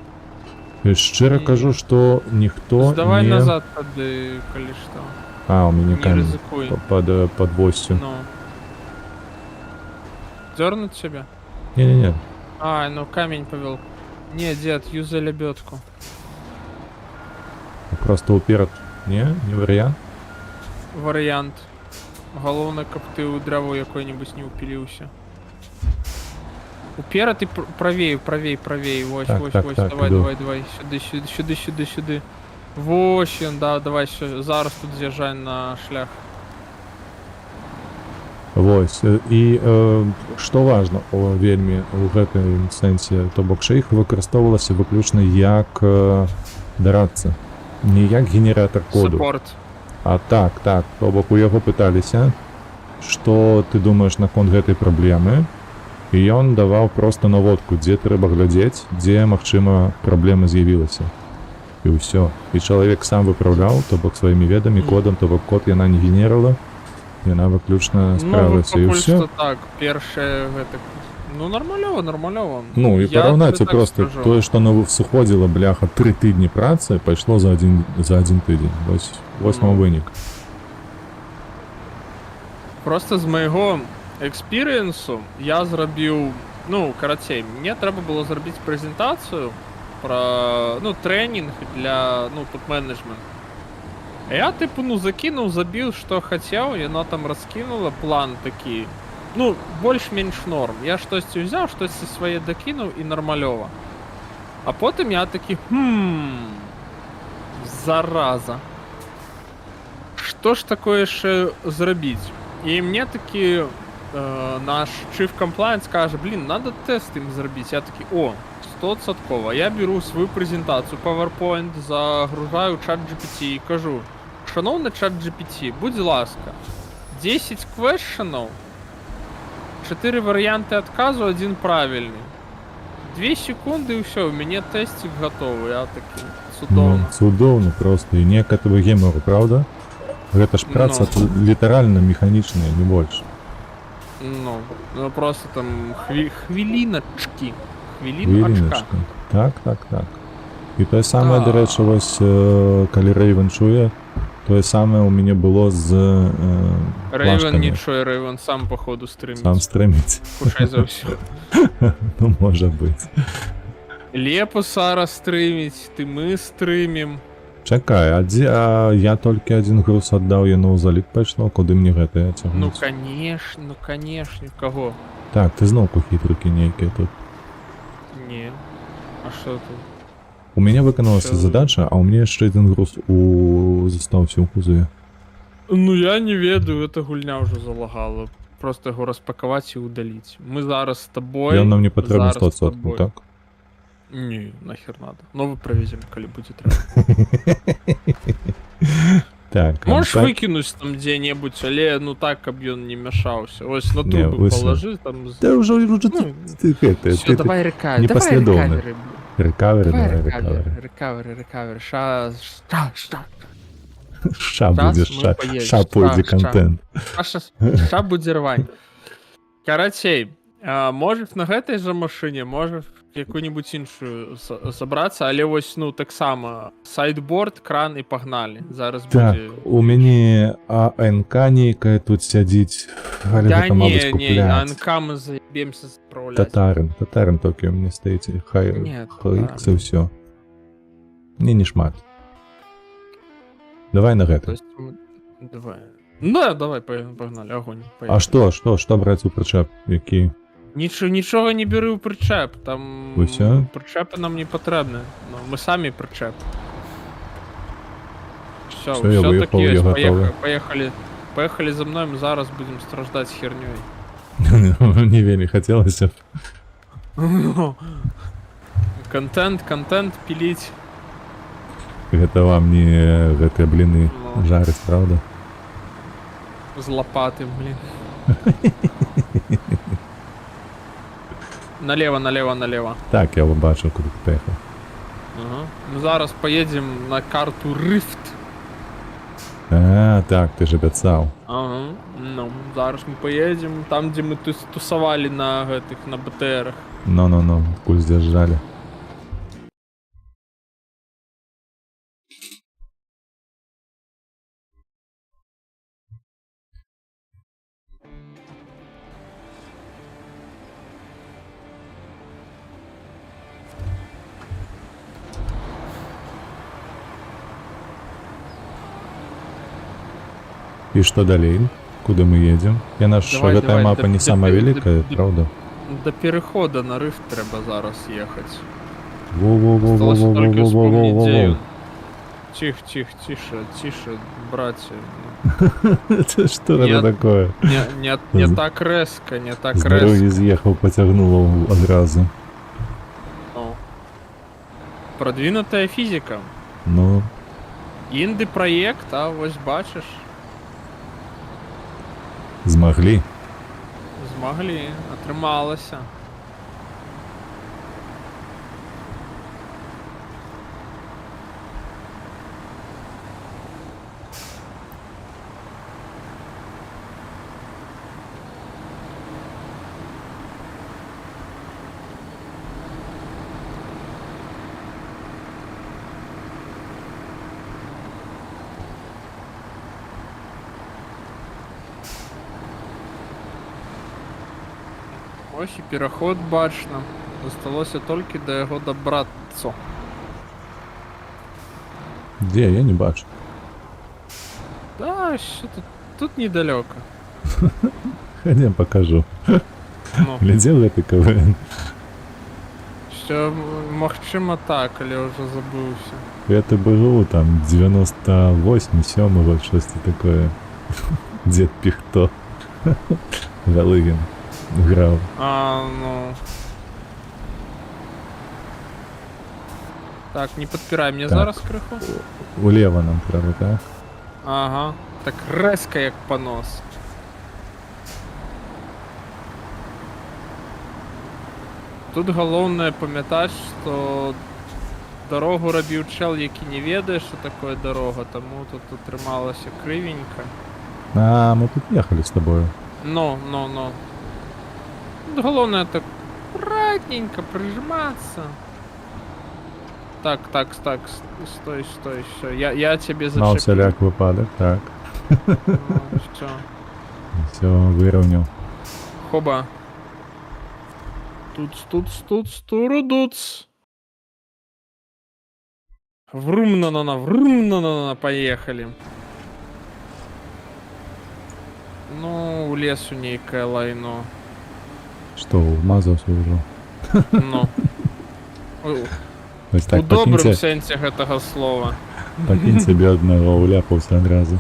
І шчыра Не. кажу, што ніхто Сдавай не... назад тады, калі што. А, у мяне Не камень рызыкуй. под восью. Ну. Дёрнуть себя? Не-не-не. А, ну камень повел. Не, дед, юзай лебедку. Просто уперед. Не варыянт. Варыянт. Галоўнае, каб ты ў дрэво якое-небудзь не ўпіліўся. Уперад і правей. Вось, Так, вось, так, вось. так, Давай, іду. давай. Сюды. Вось ён, да, давай, зараз тут з'язджай на шлях. Вось. І што важна вельмі у гэтым сэнсе, то бок шэйх выкарыстоўвалася выключна як дарадца. Не як генератор коду. Саппорт. А так, то бок у яго пыталіся, што ты думаеш наконт гэтай праблемы, і ён даваў проста наводку, дзе трэба глядзець, дзе, магчыма, праблема з'явілася. І ўсё. І чалавек сам выпраўляў, то бок сваімі ведамі, кодам, то бок код яна не генерала, яна выключна справілася, і пакуль ўсё. што так, першае гэта... Ну, нармалёва, нармалёва. Ну, і Я параўнаце табе так проста скажу. тое, што сыходзіла, бляха, 3 тыдні працы, пайшло за адзін тыдзень. Вось вам вынік. Просто з майго экспірыенсу я зрабіў, ну, карацей, мне трэба было зрабіць прэзентацыю пра, ну, трэнінг для, ну, топ-менеджмент. А я, тыпу, ну, закінуў, забіў, што хацеў, яна там раскінула план такі, ну, больш-менш норм. Я штосьці ўзяў, штосьці свае дакінуў і нармалёва. А потым я такі, зараза. Што ж такое яшчэ зрабіць? І мне такі наш Chief Compliance кажа, блин, надо тест ім зрабіць. Я такі, 100%. Я беру свою прэзентацыю PowerPoint, загружаю чат GPT і кажу, шановны чат GPT, будь ласка, 10 квешчанаў, 4 варыянты адказу, 1 правільны. 2 секунды і ўсё, у мяне тэсцік гатовы. Я такі, цудоўна. Цудоўна проста, і некатавы гемору, правда? Гэта ж праца літаральна механічная, не больш. Ну просто там хвіліначкі. Хвіліначка. Так. І тое самае, дарэчы, вось, калі Рэйвен чуе, тое самае ў мяне было з Рэйвен не чуе, Рэйвен сам, походу, стрыміць. Сам стрыміць. Хутчэй за ўсё. Ну, можа быць. Лепу Сара стрыміць, ты мы стрымім. Чакай, а я толькі адзін груз аддаў, яно ў залік пайшло, куды мне гэтае цягнуць? Ну, канешне, каго? Так, ты зноўку хітрыкі нейкія тут. Не, а што тут? У мяне выканалася задача, а ў мяне яшчэ адзін груз застаўся ў кузове. Ну, я не ведаю, эта гульня ўжо залагала. Просто яго распакаваць і удаліць. Мы зараз з табой... Ён нам не патрэбны 100%, так? Не, нахер надо. Новы правезем, калі будзе трэба. Так. Можеш выкінуць там дзе-небудзь, але ну так, каб ён не мяшаўся. Ось на трубу палажы там... Да ўжо ты гэта... Всё, давай рекавери. Непаслядоўны. Рекавери, давай Рекавери. Ша будзе, ша пойдзе контент. Ша будзе рвань. Карацей, можеш на гэтай жа машыне, можеш якую-нибудь іншую забрацца, але вось, ну, таксама сайдборд, кран і пагналі. Зараз будзе... Так, у мяне АНК нейкая тут сядзіць, але гэта, мабыць, купляць. Не, АНК мы заебемся справляць. Татарын толькі у мяне стаіць, хай ікс і ўсё. Не шмат. Давай на гэта. Давай. Ну, давай, пагналі, огонь. А што браць у прычэп, які... Нічога не бяры ў прычэп, там прычэпы нам не патрэбны. Мы самі прычэп. Всё, такі ёсць, паехалі за мной, мы зараз будзем страждаць хернёй. Не вельмі хацелася б. Контент піліць. Гэта вам не гэтыя бліны жарыць, правда? З лапаты, блін. Налево. Так, я бачу, куди ти поїхав. Ми зараз поїдемо на карту Rift. Так, ти ж обіцяв. Ага, ну, зараз ми поїдемо там, де ми тусували на БТРах. Ну, куль здержали. И что далее? Куда мы едем? Яна ж гэтая мапа не самая великая, правда? До перехода на Рифт треба зараз ехать. Во-во-во-во-во-во-во-во-во. Тише, братья. Это что это такое? Не так резко, не так резко. С дороги съехал, потягнуло одразу. Продвинутая физика. Ну. Інди проєкт, а ось бачиш. Змогли. Змогли, атрымалася. Ось і пераход бачна. Засталося толькі да яго дабрацца. Где? Я не бачу. Да, що тут недалёка. Ходім, покажу. Ну, Глядел гэты КВН. що, магчыма так, але ўжо забыўся. Это было там 98, 7 год, щось такое. Дед Піхто. Галыгин грав. Ну. Так, не подпирай мне Так. зараз крыху. Улево нам право, так? Ага. Так резко як понос. Тут галоўнае памятаць, што дарогу рабіў чел, які не ведае, што такое дарога, таму тут атрымалася крывенька. А, мы тут ехали с тобою. Ну. Тут галоўнае так аккуратненько прижиматься. Так, стой, все. Я тебе На зачеплю. усяляк выпадок, так. Все. Все, выровнял. Хоба. Тут, стурудуц. Врум-на-на-на, поехали. Ну, у лесу нейкое лайно. Что, вмазался уже? Ну. Ось так, У добрым покиньте, сенсе гэтага слова. покиньте бедного, уляпался одразу.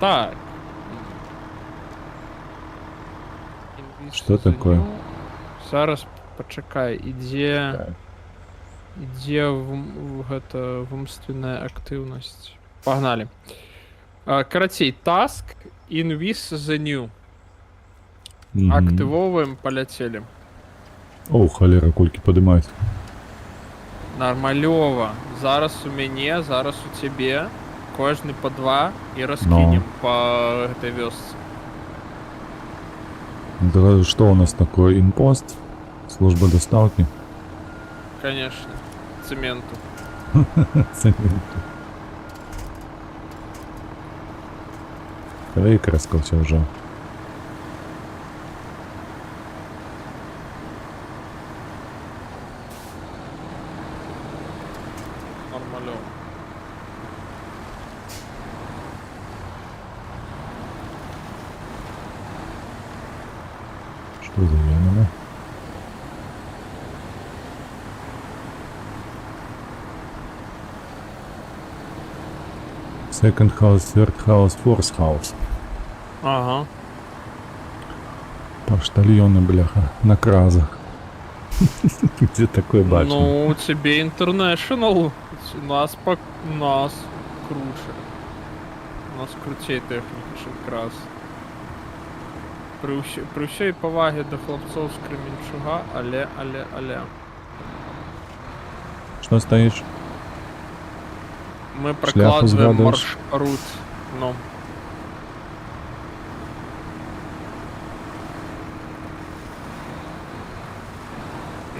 Так. Что такое? Зараз пачакай, ідзе Так. гэта вымственная актыўнасць. Пагнали. Карацей, task in with the new. Мгм. Актывоўваем, паляцелі. О, холера, кульки поднимать. Нармалёва. Зараз у мяне, зараз у цябе. Кожны по 2 і раскінем по гэтай вёсцы. Да, что у нас такое? Инпост? Служба доставки? Конечно. Цементу. Цементу. Выкраскался уже. Нормалёва. Что за ямина? Second house, third house, fourth house. Ага. Поштальоны, бляха, на кразах. Где такое бачно? Ну, у тебе International. Нас круче. У нас крутей техніка, чим крас. При всій повагі до хлопців з Кременчуга, але. Что стоишь? Ми Шляпу прокладуємо згадуєш? маршрут. Ну.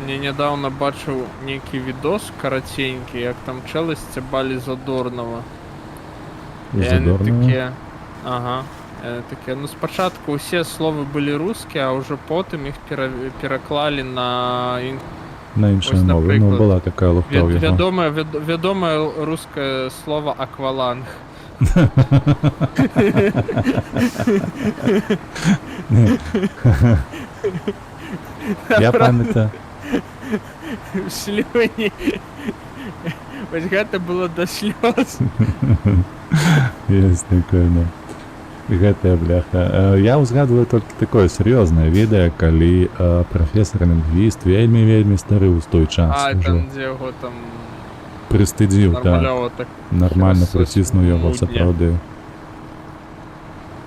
Я недавно бачив некий відос коротенький, як там чели стебали Задорнова. І вони Задорного? такі, ага. Таке, ну спочатку усі слова були русські, а вже потім їх переклали на На іншої Ось, мови. Ну, наприклад, була така лухта в його. відоме русське слово акваланг. Я пам'ятаю. В слюні. Ось гэта было до слез. Есть такое, да. Гэтая бляха. Я узгадываю толькі такое сур'ёзнае відэа, калі прафесар-лінгвіст вельмі стары ў той час А, ужо там, де його там прыстыдзіў, так. нормальово так. Нормально Щось проціснуў яго, нудне. сапраўды.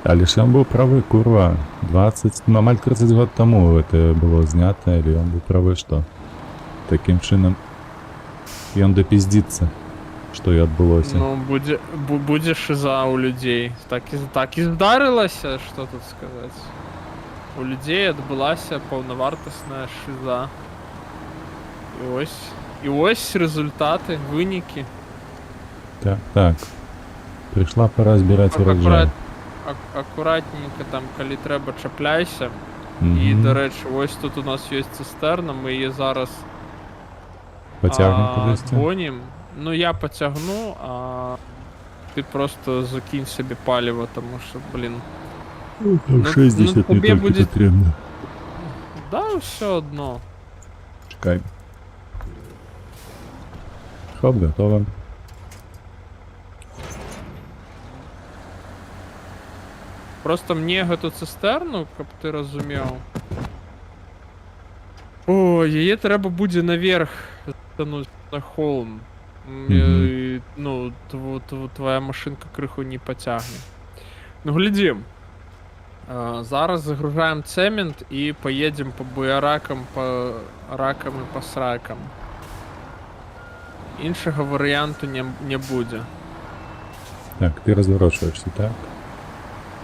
Але ж ён быў правы, курва. 20, ну, амаль 30 год таму гэта было знята, але ён быў правы, што такім чынам ён дапиздзіцца, што і адбылося. Ну, будзе шиза у людзей. Так і здарылася, што тут сказаць. У людзей адбылася паўнавартасная шиза. І ось результаты, вынікі. Так. Прыйшла пара збіраць ураджай. Акуратненько там, калі трэба, чапляйся. І, Мгм. дарэчы, ось тут у нас ёсць цыстэрна, мы яе зараз Пацягнем кудысьці? гонім. Ну, я пацягну, а ты просто закінь сабе паліва, тому що, блін. Ну, 60 табе не толькі будзе- патрэбна. Да, все одно. Чекай. Хоп, готово. Просто мне гэту цыстэрну, каб ты разумеў. О, яе трэба будзе наверх затянуть на холм. Ну, твоя машинка крыху не потягне. Ну, глядзім. Зараз загружаем цемент і поедем по буяракам, по ракам і по сракам. Іншага варыянту не будзе. Так, ты разворачиваешься, так?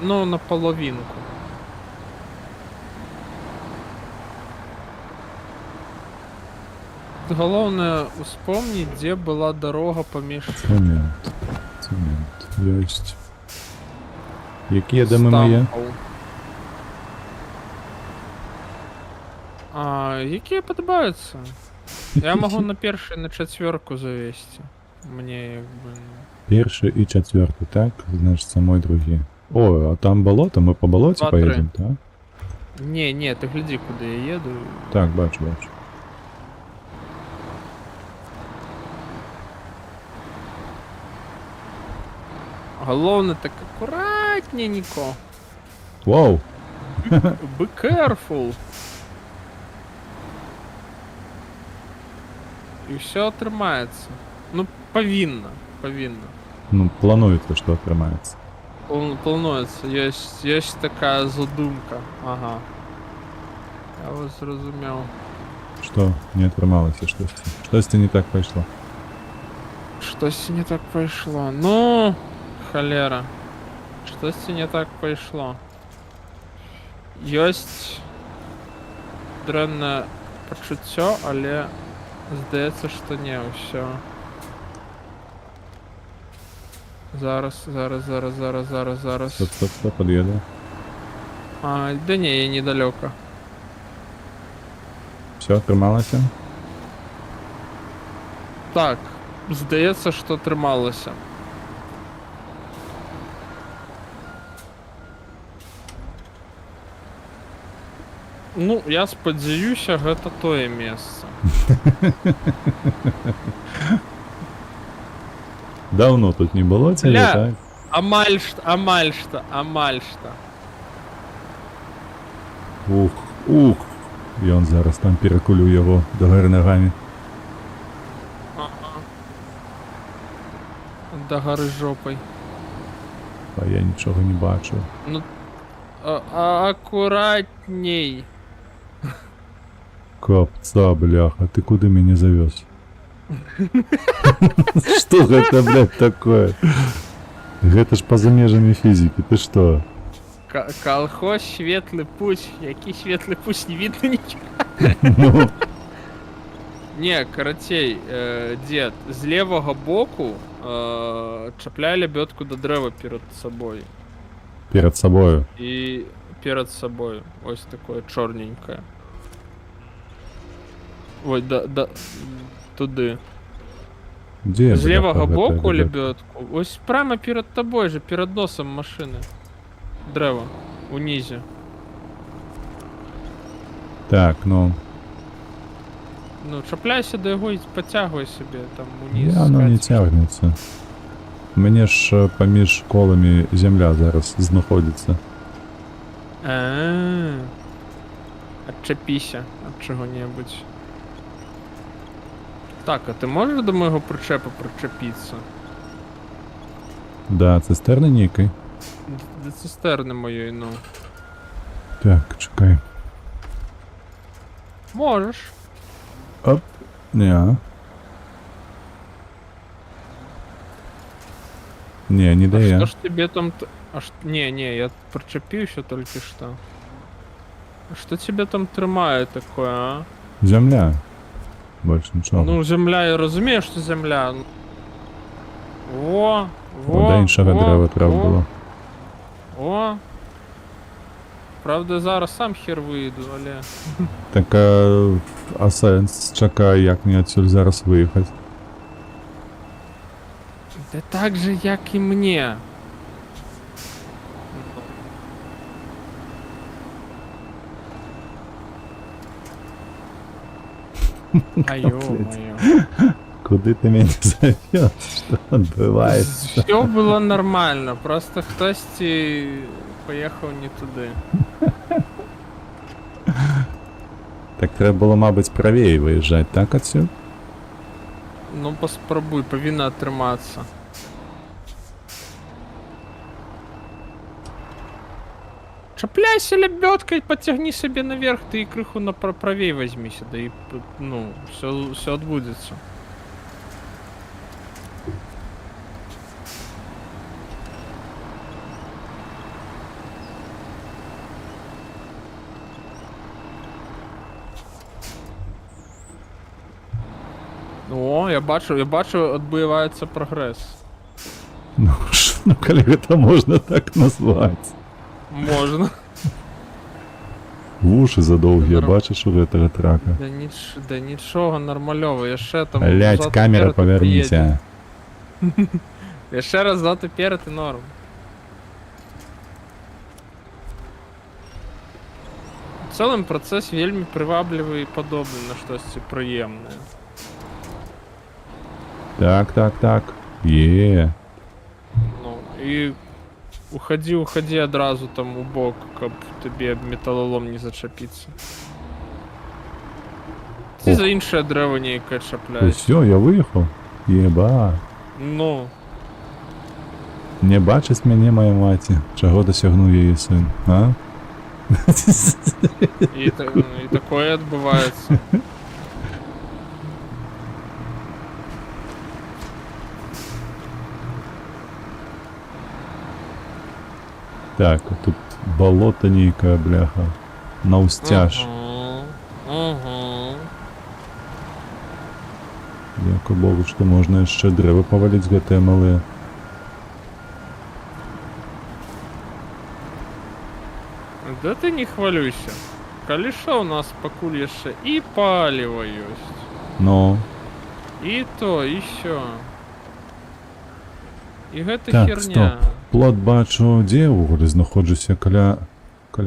Ну, наполовинку. Галоўнае успомніць, дзе была дарога паміж Цемент. Ёсць. Якія дамы мае? стампаў. Якія падабаюцца? Я магу на першы, на чацвёрку завесці. Мне як бы... Першы і чацвёрты, так? Значыцца мой другі. О, а там болото, мы по болоце 2-3. поедем, так? Не, ты гляди, куди я еду. Так, бачу. Головне так акуратненько. Вау! Be careful. І все отримається. Ну, повинно. Ну, планується, що отримається. Планується, є така задумка. Ага. Я вас зрозумів. Що не отрималося щось? Щось не так пішло. Щось не так пішло. Ну, холера. Щось не так пішло. Ёсць дрэннае пачуццё, але здаецца, што не ўсё. Зараз. Стоп, подъеду. Да не, я недалёка. Все, отрималося? Так, здаецца, што трымалася. Ну, я спадзяюся, гэта тое месца. Давно тут не было цябе, Бля. так? Амаль што. Ух. І он зараз там перакулю яго догори ногами. Ага. Да гары жопай. А я нічого не бачу. Ну, акуратней. Капца, бляха, ты куды мяне завёз? Што гэта, блядь, такое? Гэта ж па-за межамі фізікі, ты што? Колхоз светлый путь. Який светлый путь, не видно ничего. Ну, Не, карацей, дед, з левого боку чапляй лебедку до дрэва перед собой. перад сабою. І перед собой. Ось такое чорненькое. Ой, туди. Дзе? З левого бляха, боку гэта? лебедку. Ось прямо перед тобой же, перед носом машини. Древо. Унізе. Так, ну, Ну, чапляйся до його і потягуй собі там униз. воно не цягнецца. Мне ж паміж коламі земля зараз знаходзіцца. Отчепися от чого-небудь. Так, а ти можеш до моєго причепу причепитися? Да, цистерни нейкай. До цистерни моєї, ну. Так, чекай. Можеш. Оп. Не. Не А дає. что ж тебе там... Не, я причепился только что. А что тебе там тримає такое, а? Земля. Больше нічого. Ну, земля, я розумію, що земля. Во, До іншого дерева треба було. О. Правда, зараз сам хер вийду, але... Так, а сенс, чекай, як мені отсюди зараз виїхати? Да так же, як і мне. А ё-моё. Куди ти мене завез? Що відбувається? Все було нормально, просто хтось поїхав не туди. Так треба було, мабуть, правее виїжджати, так, отсюди? Ну поспробуй, повинна триматися. Чапляйся лебедкой, подтягни себе наверх, ты и крыху правее возьми сюда, и, ну, все отбудется. О, я бачу, відбувається прогрес. Ну, ну, коли це можна так назвати. Можна. Вуші задовгі, я Норм- бачу, що в этого трака. Да нічого, нормальово, я ще там... Блять, ззаду камера, вперед приїду. поверніться. Я ще раз ззаду вперед і норм. В цілому процес вельми привабливий і подобний на щось приємне. Так, так, так. Є. Ну, і уходи одразу там у бок, каб тобі об металолом не зачепиться. Ці Ох. за інше дерево ніяке Ну чіпляють. все, я виїхав. Єба. Ну, Не бачить мене, моя маті. Чого досягнув її син, а? і такое відбувається. Так, тут болото некое, бляха. На устяж. Угу. Дякую Богу, що можна ще дерева повалити з ГТ мале. Да ти не хвалюйся. Калі що, у нас пакуль яшчэ і паліва ёсць. Ну, І то, і сё. І гэта Так, херня. плот бачу, де я в уголі знаходжуся, каля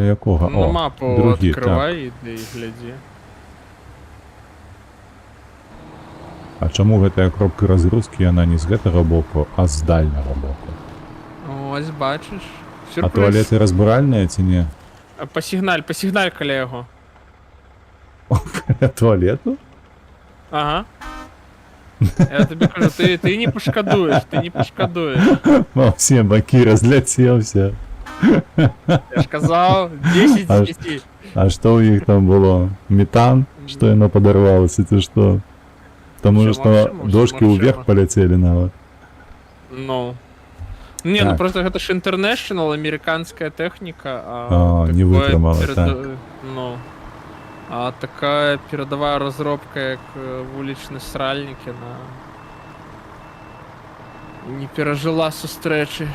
якого? На О, мапу другі, відкривай і ти гляді. А чому гэтая кропка разгрузки, яна не з гэтага боку, а з дальнього боку? Ось бачиш. А Сюрприз. туалети розбиральні ці не? Посігналь каля яго. Туалету? Ага. Я тобі кажу, ти не пошкодуєш, Во всі боки розлетівся. Я ж казав, 10 з Аж- 10. А що у них там було? Метан? Что оно подорвалось, это что? Потому Всё, что максимум, дошки максимум. вверх полетели навод. Ну. Не, ну Так. просто гэта ж International, американская техніка, а А, не такое витримала, так. Ну. А такая передовая розробка, як вуличні сральники, не пережила сустречі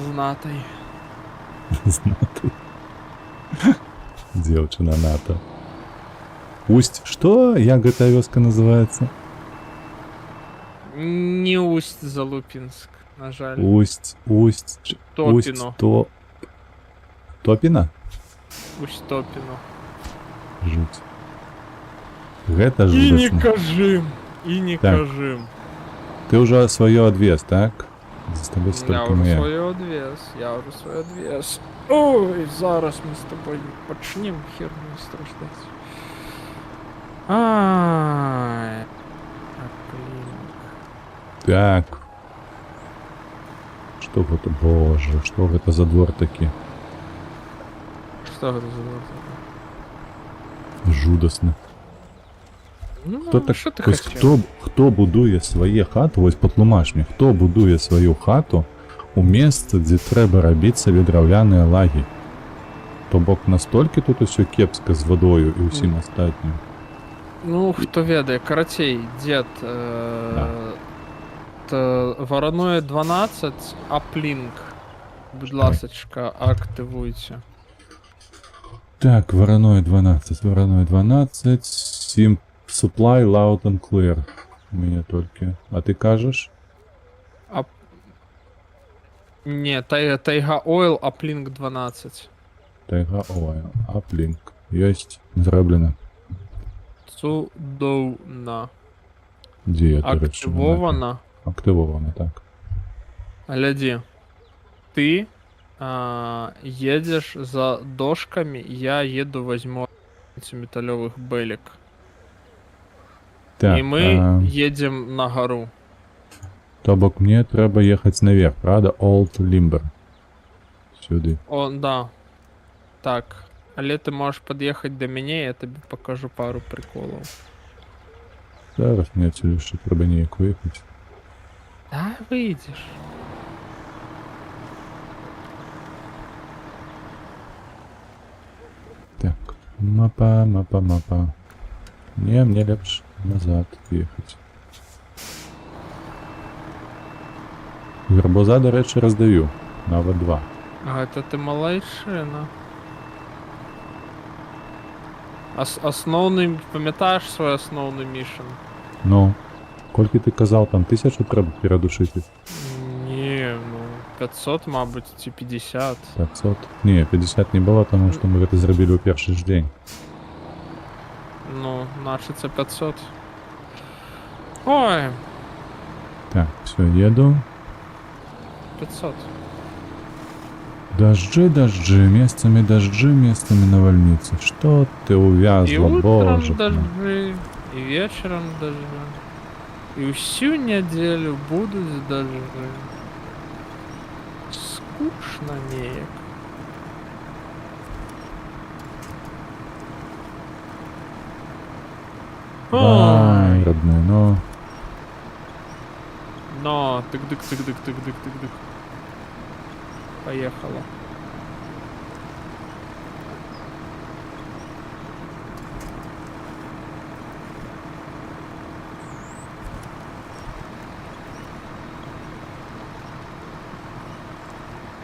з Натой. Знатый. Девчина НАТО. Усть. Что? Як эта вёска называется? Не Усть-Залупінськ, на жаль. Усть. Топіно. Топіна? Усть-Топіно. Жуть. Гэта І не жудасна. кажи, і не Так. кажи. Ты уже свое отвез, так? За тобой Я столько вже моя. свою одвез. Ой, зараз ми з тобою почнемо херню страждати. Ай. Так, блін. Так. Што гэта, боже, што гэта за двор такі? Что это за двор? Жудасны. Ну, Хто так, что ты ось хотел? хто будує своє хату, ось потлумач мені, хто будує свою хату у месцы, дзе трэба рабіць сабе драўляныя лагі? То бок настолькі тут усё кепска з вадою і ўсім астатнім. Ну, хто ведае, карацей, дзед, вороное 12, аплінк. Будь ласочка, активуйте. Так, вороное 12, Sim Supply Loud and Clear. У меня только. А ты кажешь? Не, Тайга Ойл, аплінк 12. Тайга Oil, Uplink. Есть, зроблено. Цудовна. Де я, до речі, на мапі? Активована. Активовано, так. Гляди. Ты едешь за дошками, я еду возьму металловых белек. Так, И мы едем на гору. то бок мне треба ехать наверх, правда? Old Limber. Сюди. О, да. Так. Але ты можешь подъехать до меня, я тебе покажу пару приколов. Зараз мне отсюда ще треба ніяк виїхати. Да, выйдешь. Так, мапа. Не, мне лепше назад їхати. Гарбуза, до речі, роздаю. Навіть 2. А это ты малайшина. Основний, пам'ятаєш свій основний мішен? Ну, кольки ти казав, там 1000 треба передушити? Ні, ну 500, мабуть, чи 50. 500? Ні, 50 не було, тому що ми це зробили у перший ж день. Ну, наче це 500. Ой, Так, все, їду. 500. Дожди, местами навальницы. Что ты И увязла, утром боже мой. дожди, и вечером дожди. И всю неделю будут дожди. Скучно неяк. Ай, родной, ну. Но, тык-дык. Поехала.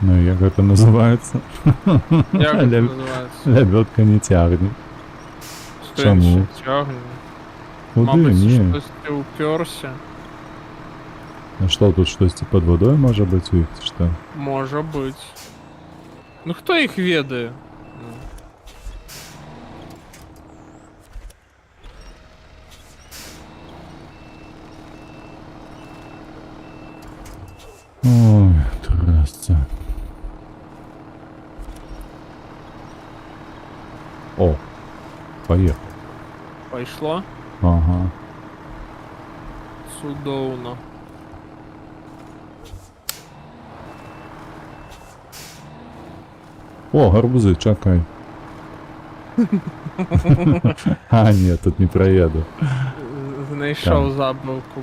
Ну, як это называется? Як це Леб- називається? Лебедка не тягне. Що Чому? він ще тягне? Куди? Мабуть, Ні. щось ти уперся. А что тут, что-то под водой может быть, их, что? Може бути. Ну хто їх ведає? Ну. Ой, трасса. О, поехал. Пішло? Ага. Судовно. О, гарбузы, чакай. А, нет, тут не проеду. Знайшов Там. забавку.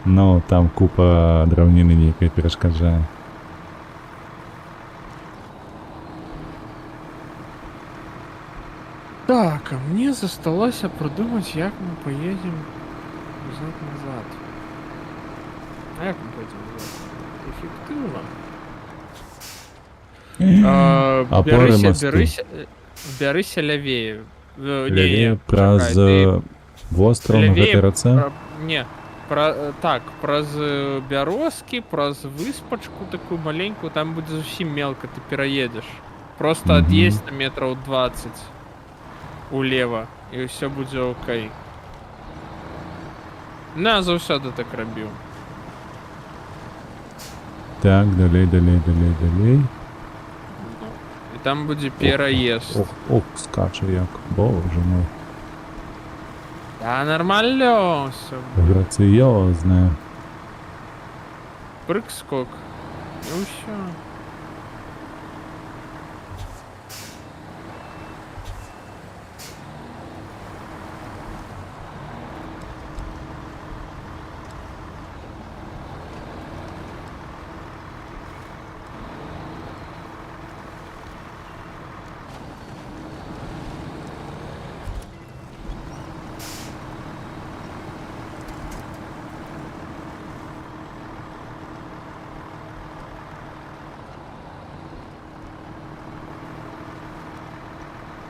Ну, там купа драўніны нейкай перашкаджае. Так, а мне засталося продумать, як ми поїдемо назад. А як ми поїдемо назад? Ефективно. Опори мосту. Берися лявее. Левее праз востров на Левее ГТРЦ? Не, так, праз бярозки, праз выспачку такую маленькую, там будет зовсім мелко, ты переедешь. Просто Мгм. отъесть на метров 20 улево, и все будет окей. На, заўсёды так рабіў. Так, далей. І там буде переезд. Ох, скаче як. Боже мой. Да, нормально все. Граціозне. Прыг-скок. Ну все.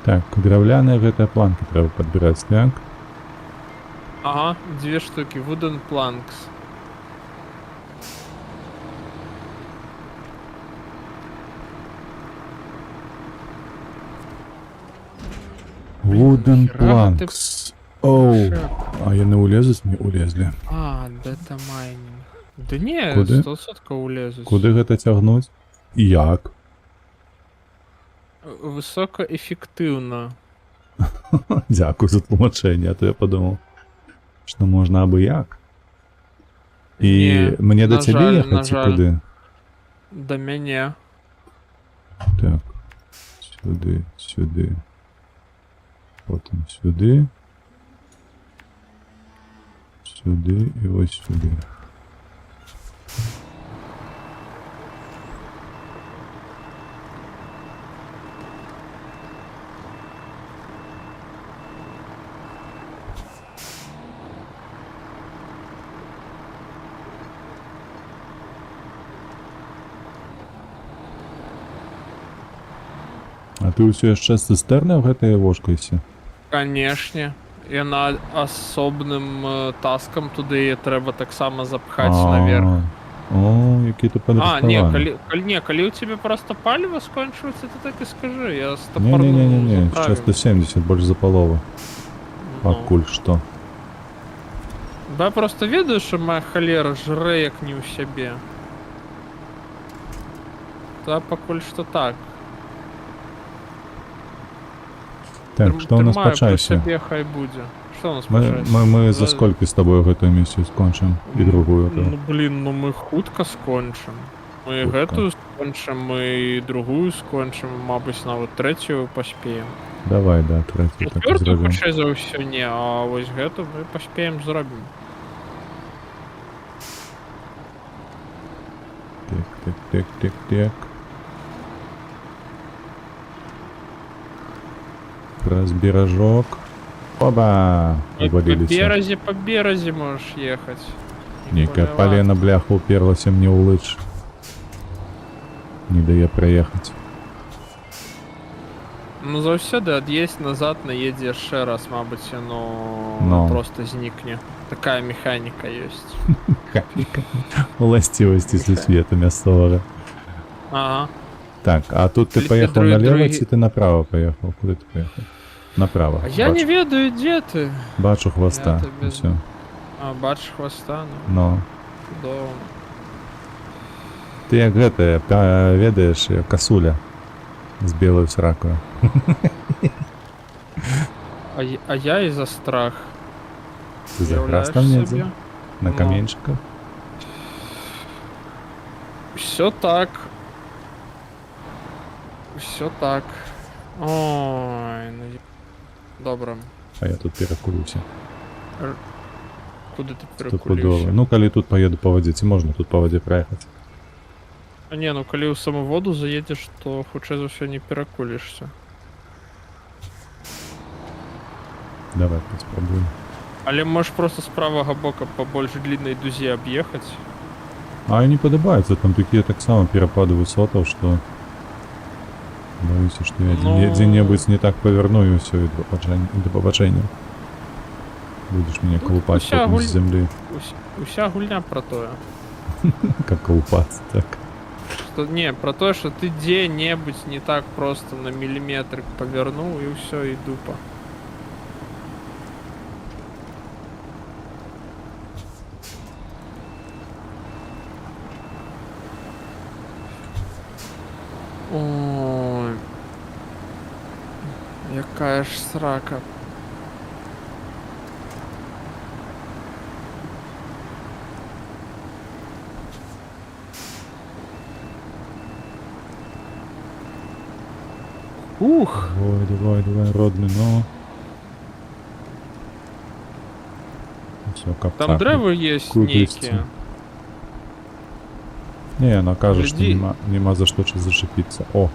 Так, драўляныя гэтыя планкі трэба падбіраць, так? Ага, 2 штуки. Wooden planks. Wooden нахера ти planks. Оу. Шеп. А яны улезуць? Не улезлі. А, дата майнинг. Да не, Куди? 100% улезуть. Куды гэта цягнуць? І як? Высокоэффективно. Дзякуй за тлумачэнне, а то я падумаў, што можна абы як. І Не, мне да на цябе жаль, ехаць на ці жаль. куды? Да мяне. Так. Сюды, сюды. Потым сюды. Сюды і вось сюды. А ты ўсё яшчэ з цыстэрны ў гэтай вошкайся? Канешне. Яна асобным таскам туды яе трэба таксама запхаць А, наверх. О, які ты А, не, падрыхтаваны. калі у тебе просто паліва скончваецца, ты так і скажы, я стопорну Не-не-не-не, заправим. сейчас 170, больш за палову. Ну. Пакуль што. Да я просто ведаю, що моя холера жре як не ў сябе. Та пакуль што так. Так, што у нас па Трымаю пры часе? сябе, хай будзе. Што у нас па часе? Мы за сколькі з табою гэтую місію скончым? І другую. Ну блін, ну мы хутка скончым. Мы Хутка. гэтую скончым, мы і другую скончым, мабыць, нават трэцюю паспеем. Давай, да, трэцю так і Чацвёртую зробім. хутчэй за ўсё не, а вось гэту мы паспеем зробім. Так, так, так, так, так. Праз беражок. Оба! По Уваліліся. беразе можаш ехаць. Нейкая палена бляха уперлася мне ў лыж. Не дае праехаць. Ну заўсёды ад'ездь назад, наедзе яшчэ раз, мабыць, Ну. яно просто знікне. Такая механіка ёсць. Уласцівасці сусвета мясцовага. Ага. Так, а тут ты Или поехал ты налево, другі- ці ты направо поехал? Куди ти поехал? Направо. А я не ведаю, дзе ты. Бачу хвоста. Я тебе Все. А, бачиш хвоста, ну, Ну. чудово. Ти як гэта, ведаєш, як косуля з білою сракою. А я і за страх. Ти за Уявляєш храстом недзе? собі? На Ну. каменчиках? Все так. Все так. Ой, ну добре. А я тут перекулюся. Куди ти Стопудово. перекулюєшся? Ну, коли тут поеду по воді, ці можна тут по воді проїхати? А не, ну коли у саму воду заїдеш, то хоча за все не перекулишся. Давай, спробуємо. Але можеш просто з правого боку по більш длинній дузі об'їхати. А не подобається, там такі так само перепади висотов, що... Боюся, що я Ну. где-нибудь не так поверну, и все, и до побачення. Будешь меня Ну, колупать вся потом гуль- с земли. Уся гульня про то. Как колупаться, так. Что, не, про то, что ты где-нибудь не так просто на миллиметр повернул, и все, и дупа. Ой. Якая ж срака. Ух! Давай, родный, ну. Все, капкан. Там дерева є Кудись некі. Не, она каже, что Гляди. нема за что зачепиться. О,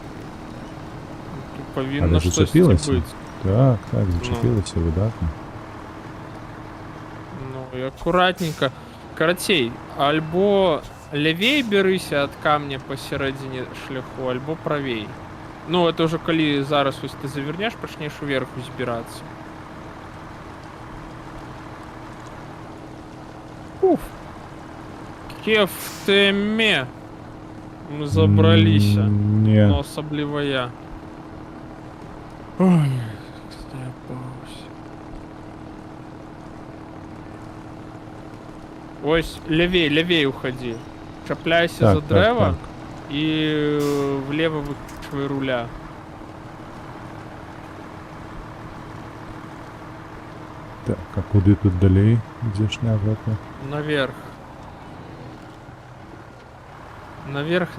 Тут повинно але щось зачепилося? бути. так, зачепилося, видатно. Ну, і акуратненько. Карацей, альбо лівей берися від камня посередині шляху, альбо правей. Ну, это уже коли зараз ось ти завернеш, почнеш уверху збиратися. Уф. Кефтеме. Мы забрались. Не, Но особливо я. Ой, степався. Ось, левей уходи. Чапляйся Так, за так, дерево так. и влево выкручивай руля. Так, а куди тут далі йдеш навряд? Наверх. Наверх.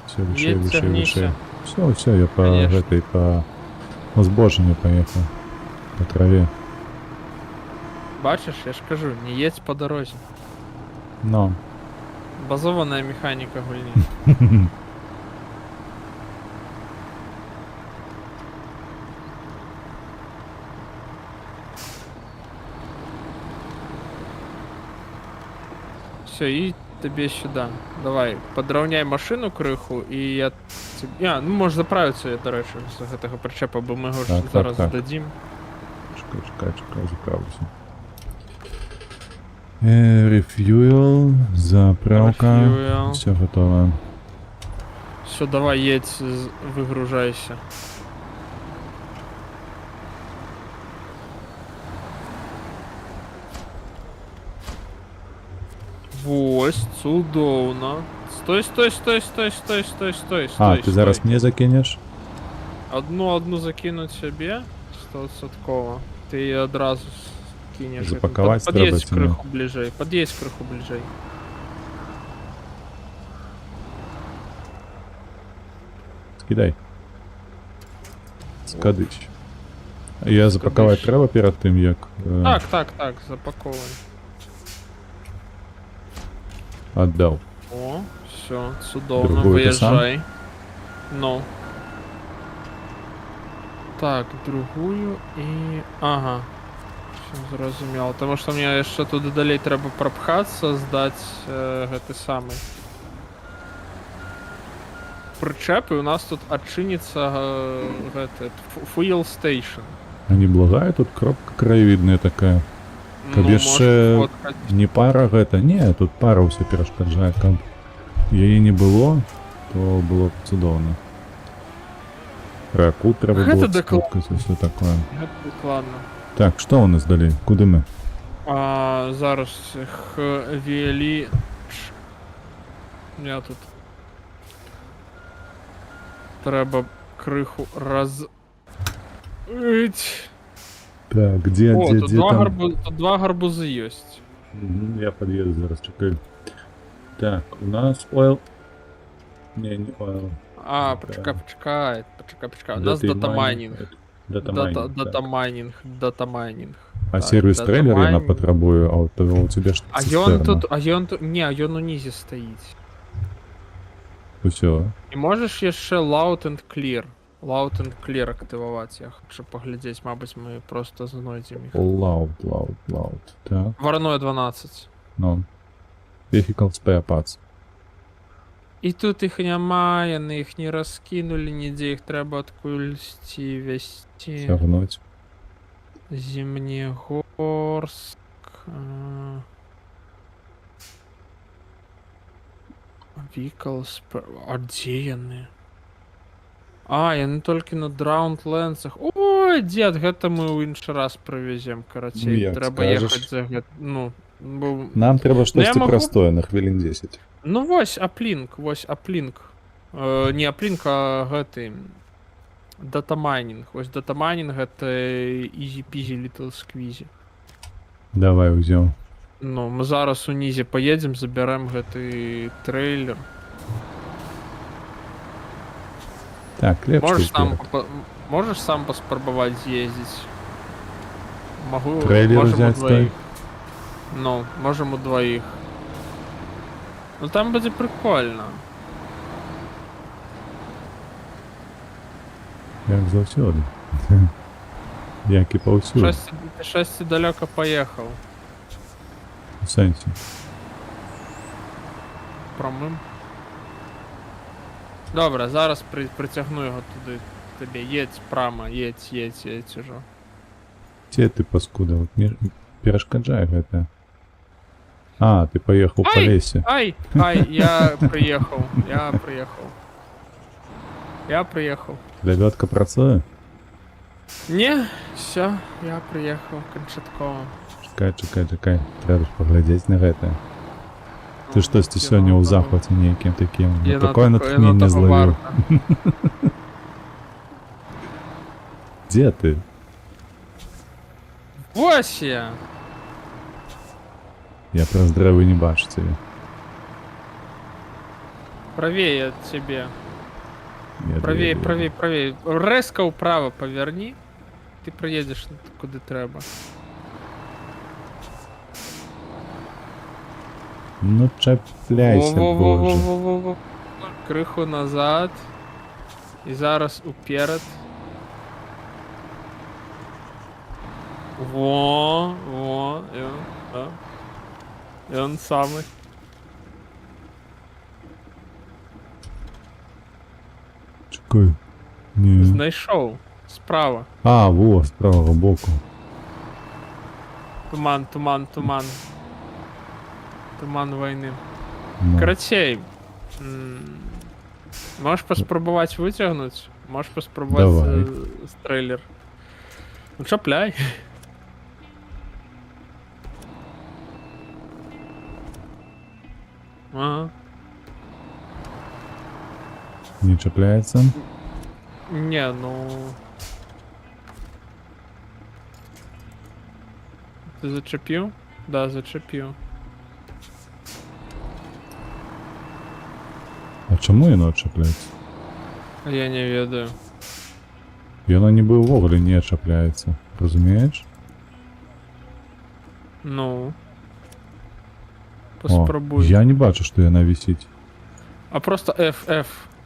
Все, выше, Едь, выше, тягнися. выше. Все, я по Конечно. этой, по узбожению поехал. По траве. Бачиш, я ж кажу, не їдь по дорозі. Но. Базована механіка гульні. Все, і тобі сюди. Давай, подровняй машину криху, і я... А, ну можеш заправитися, я, до речі, з цього причепа, бо ми його ж Так, зараз так. здадим. Чекай, заправлюся. Рефьюел, заправка. Refuel. Все готово. Все, давай, едь, вигружайся. Ось, цудовно. Стой. А, ти зараз мені закинеш? Одну закинуть собі 100%. Ти її одразу кинеш. Запакувати треба Под'їдь чи ні? криху ближей. Под'їдь криху ближей. Скидай. Скадич. Я запакувати треба перед тим, як Так, запаковуй. віддав. О, все, судовно, Другую ти сам? виїжджай. Ну. Так, другую і... Ага. Все зрозуміло. Тому що мені ще туди далі треба пропхатися, здати гэты самий. Причеп, і у нас тут отчиниться fuel station. А не благая тут коробка краєвидная такая. Ну, Тобі можеш ще фоткати. не пара гэта. Не, тут пара все перешкоджає. Каб її не було, то було б цудовно. Раку треба Гэта було б доклад. сфоткати, все таке. Гэта ладно. Так, що у нас далі? Куди ми? Зараз хвілі... Я тут... Треба криху раз... Ить. Так, где О, тут там? тут два гарбузи є. Мгм, я подъеду зараз, чекай. Так, у нас oil. Не oil. Почекай. У Data нас датамайнінг. Датамайнинг, так. Датамайнінг. А Так, сервис трейлер я датамайнінг. потребую, а у тебя что? А ён тут, ні, ён унизі стоїть. Все. І можеш ще Loud and Clear. Loud and Clear активувати, я хочу поглядеть, мабуть, ми просто знайдемо їх. Loud. Так, Вороною 12. ну. Vehicle spare parts. І тут їх немає, вони їх не розкинули, ніде їх треба откульсти, вести. Сягнуть. Зимнегорск. Vehicles. А де яны? Яны толькі на Драундленсах. Ой, дед, гэта мы ў іншы раз прывезем, Ну, карацей. як Трэба скажеш. ехаць за гэта. Ну, бо... Нам треба щось могу- простое на хвилин 10. Ну вось аплінк. Не аплінк, а гэты датамайнінг. Вось датамайнінг гэта easy peasy little squeezy. Давай узем. Ну, мы зараз унізе поедем, заберем гэты трейлер. Так, клепчик. Можешь сам поспробовать з'їздити? Трейлер Можем взять удвоих. Ну, можем удвоих. Ну там буде прикольно. Як завсюди. Як і повсюди. Щось ти далеко поїхав. В сенсі. Промим. Добре, зараз притягну його туди. Тобі їдь прямо, їдь уже. Где ты, паскуда? Вот перешкоджай это. А, ты поехал по лесе. Ай, я приехал. Лебедка працує? Не, все, я приехал, Камчатково. Чекай. Треба ж поглядеть на это. Ты что, ты сегодня у захвате неким таким? Ну, такое натхнение зловил. Где ты? Ось я! Я просто драйвы не бачу тебе. Правее от тебе. Я Правее. Резко вправо поверни. Ты проедешь куда треба. Ну чепляйся, боже. Во. Криху назад. І зараз уперед. Во, і он, да. І он самий. Чекай. Ні. Знайшов. Справа. А, во, з правого боку. Туман. Туман війни. Ну. Короче, можешь поспробовать вытягнуть, можешь поспробовать Давай. трейлер. Ну чапляй. Ага. Не чіпляється. Не, ну... Ты зачепил? Да, зачепил. А чому воно чіпляється? Я не ведаю. Воно ніби вовремя не чіпляється. Розумієш? Ну. О, Поспробуй. я не бачу, що вона висить. А просто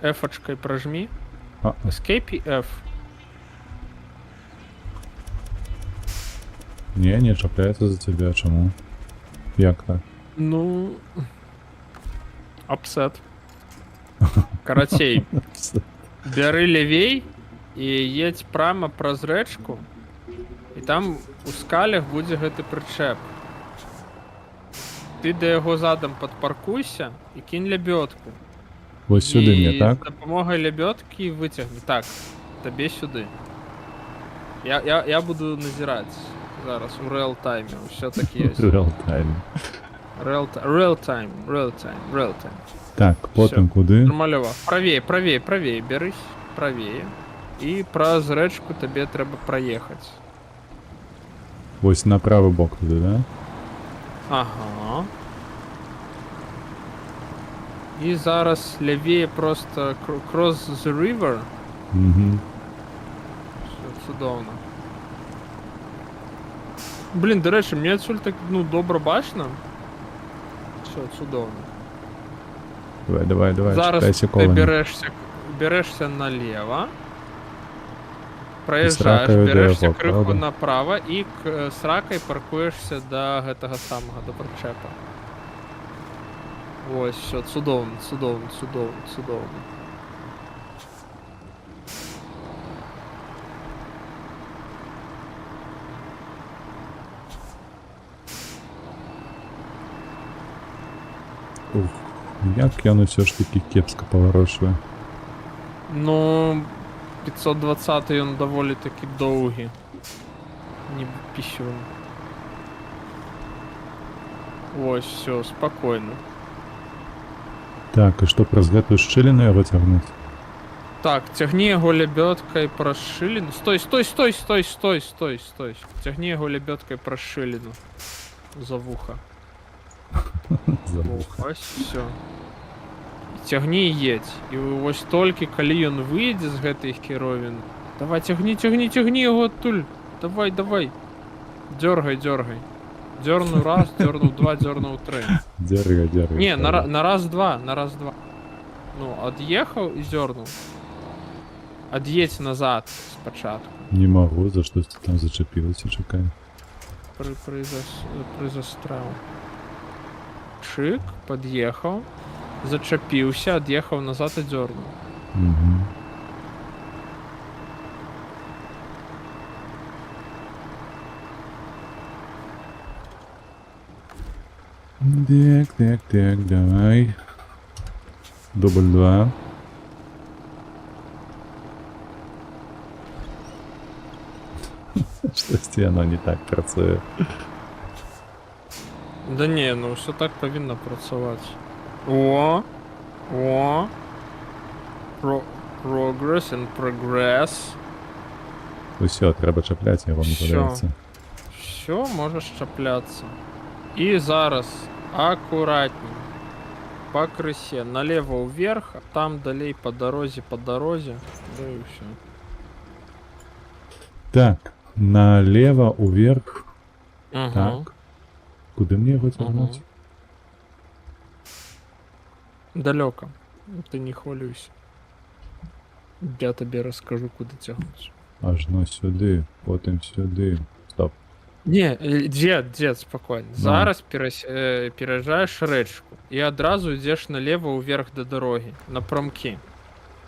F-очкой прожми. А, Escape и F. не чіпляється за тебе, чому? Як так? Ну... Апсет. Короче, бери лівей і їдь прямо праз речку. І там у скалях буде гэты причеп. Ти до його задом подпаркуйся і кинь лебедку. Ось сюди і мені, так? з допомогою лебедки витягни. Так, тобі сюди. Я буду назирати зараз у реал таймі. Все-таки є. Real time. Real time. Так, потім куди? Нормальово. Правее, берись. Правее. І праз речку тобі треба проїхати. Ось на правий бок туди, да? Ага. І зараз лівіє просто cross the river. Угу. Все чудовно. Блін, до речі, мені отсюль так, ну, добре бачно. Все чудовно. Давай, Зараз чіпляйся ти колами. берешся наліво. І Проїжджаєш, сракою берешся до криху правда? направо і з ракою паркуєшся до гэтага самого, до причепа. Ось, все, чудовно. Ух, як я все ж таки кепсько поворачує. Ну, 520 він доволі таки довгий. Ніби піщун. Ось, все, спокійно. Так, і що, през гэтую щелину його тягнути? Так, тягни його лебедкою про шилину. Стой. Тягни його лебедкою про шилину. За вуха. Забув. Ось, все. Цягні і едь. І вось толькі калі ён выйдзе з гэтай херовін. Давай, цягні яго адтуль. Давай. Дёргай. Дёрнуў раз, дёрнуў два, дёрнуў тры. Дергай. Не, на раз-два. Ну, ад'ехаў і зёрнуў. Ад'едь назад спачатку. Не могу, за штось ты там зачепилась и чекай. Пры застрэл. Чык, пад'ехаў, зачапіўся, ад'ехаў назад і дзёрнуў. Угу. Так, давай. Дубль 2. Щось оно не так працює. Да не, ну все так павінна працаваць. О! Progress and progress. Усё, треба чапляць його, мені Всё. подобається. Все, можеш чапляться. І зараз акуратненько. По крысе налево вверх, а там далей по дорозе, да и все. Так, налево, уверх. Ага. Так. Куди мені його тягнути? Далеко. Ты не хвилюйся. Я тобі розкажу, куди тягнути. Аж на сюди, потім сюди. Стоп. Не, дед, спокойно. Зараз переїжджаєш речку і одразу йдеш наліво вверх до дороги, на промки.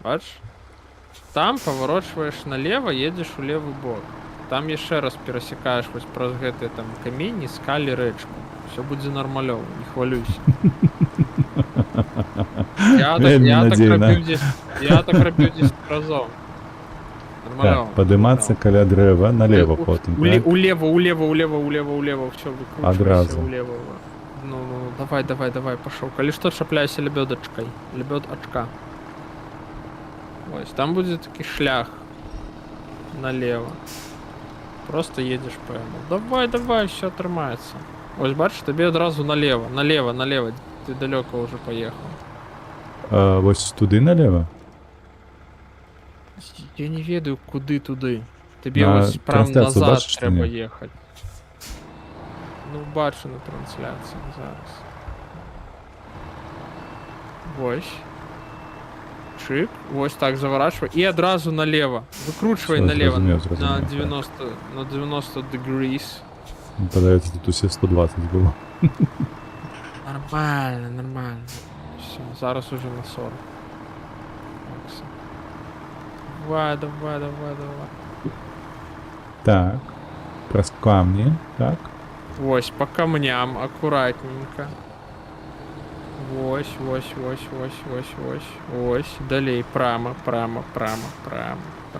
Бачиш? Там поворачиваєш налево, їдеш у лівий бок. Там ще раз пересікаєш ось про гэты там камінь, скалі речку. Все буде нормальово, не хвилюйся. Я так роблю 10 разів. Нормально. Так, подиматися коля дерева наліво потім, так? Улево, все, выкручивайся. Одразу. Улево. Ну, давай, пошел. Коли что, шапляйся лебедочкой. Лебедочка. Ось, там будет такий шлях налево. Просто едешь по ему. Давай, все тримається. Ось, бачиш, тобі одразу налево. Ти далеко вже поїхав. Ось туди наліво? Я не ведаю, куди туди. Тобі На ось прям трансляцію назад бачиш, треба ні? їхати. Ну, бачу на трансляції зараз. Ось. Чик. Ось так заворачивай. І одразу налево. Викручивай Все, налево. зрозумів, На так. 90 degrees. Подається, тут усі 120 було. Нормально. Все, зараз уже на 40. Максим. Давай. Так. Прос камні, так. Ось, по камням, аккуратненько. Ось. Далей, прямо.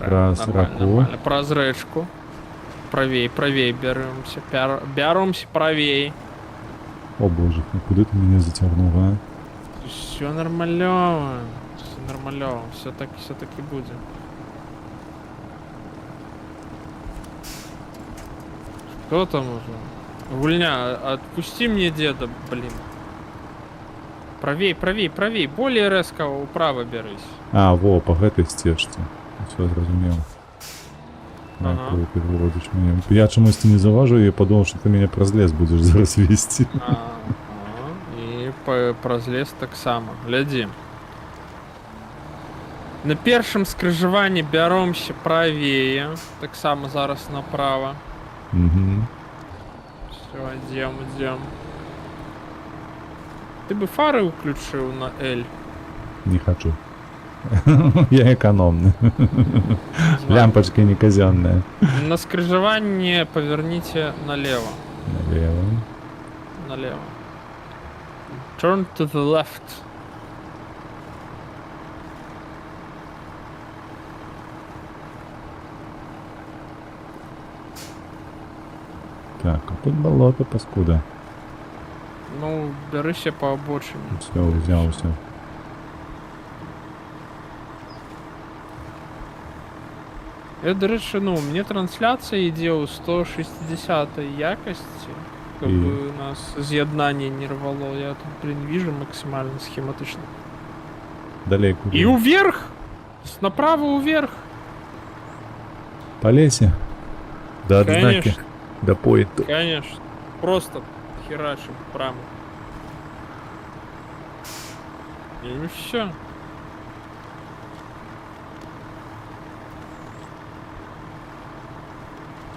Раз, раку. Нормально. Праз речку. Правей беремся правей. О боже, ну куди ти мене затягнув, а? Все нормально. Все таки буде. Кто там уже? Гульня, отпусти мне деда, блин. Правей. Более резко вправо берись. А, во, по гэтай стежці. Все, зрозумів. Ага. Коли ти виводиш мене. Я чомусь не заважу і подумав, що ти мене праз лес будеш зараз вести. І праз лес так само. Гляди. На першому скрижуванні беремося правее. Так само зараз направо. Угу. Все, идем. Ты бы фары включил на L. Не хочу. Я экономный. Лямпочки не казенные. На скрижевании поверните налево. Налево. Turn to the left. Так, а тут болото, паскуда. Ну, берися по обочине. Все, взялся. Я, до речі, ну, мені трансляція йде у 160 якості. Как І? бы нас з'єднання не рвало. Я тут, блин, вижу максимально схематично. Далее куда? И вверх! Направо вверх! По лесе? До отзнаки. Конечно. До поинта. Конечно. Просто херачим прямо. И все.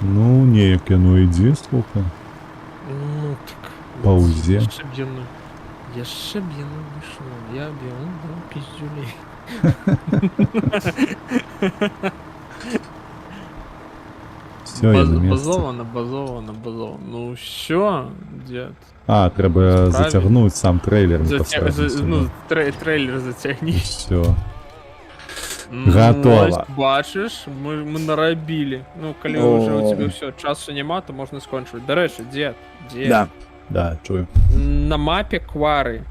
Ну, ніяк ну іди, слухай. Ну так. Паузе. Яшчэ б яно не шло. Я б ён даў пиздюлей. Все, я на месте. Базовано. Ну все, дед. А, треба Справді. затягнуть сам трейлер. непосредственно сюди. Ну, трейлер затягни. Все. Ну, Готово. ось, бачиш, ми наробили. Ну, коли О. вже у тебе все, часу нема, то можна скончувати. До речі, дід. Да, чую. На мапі Квари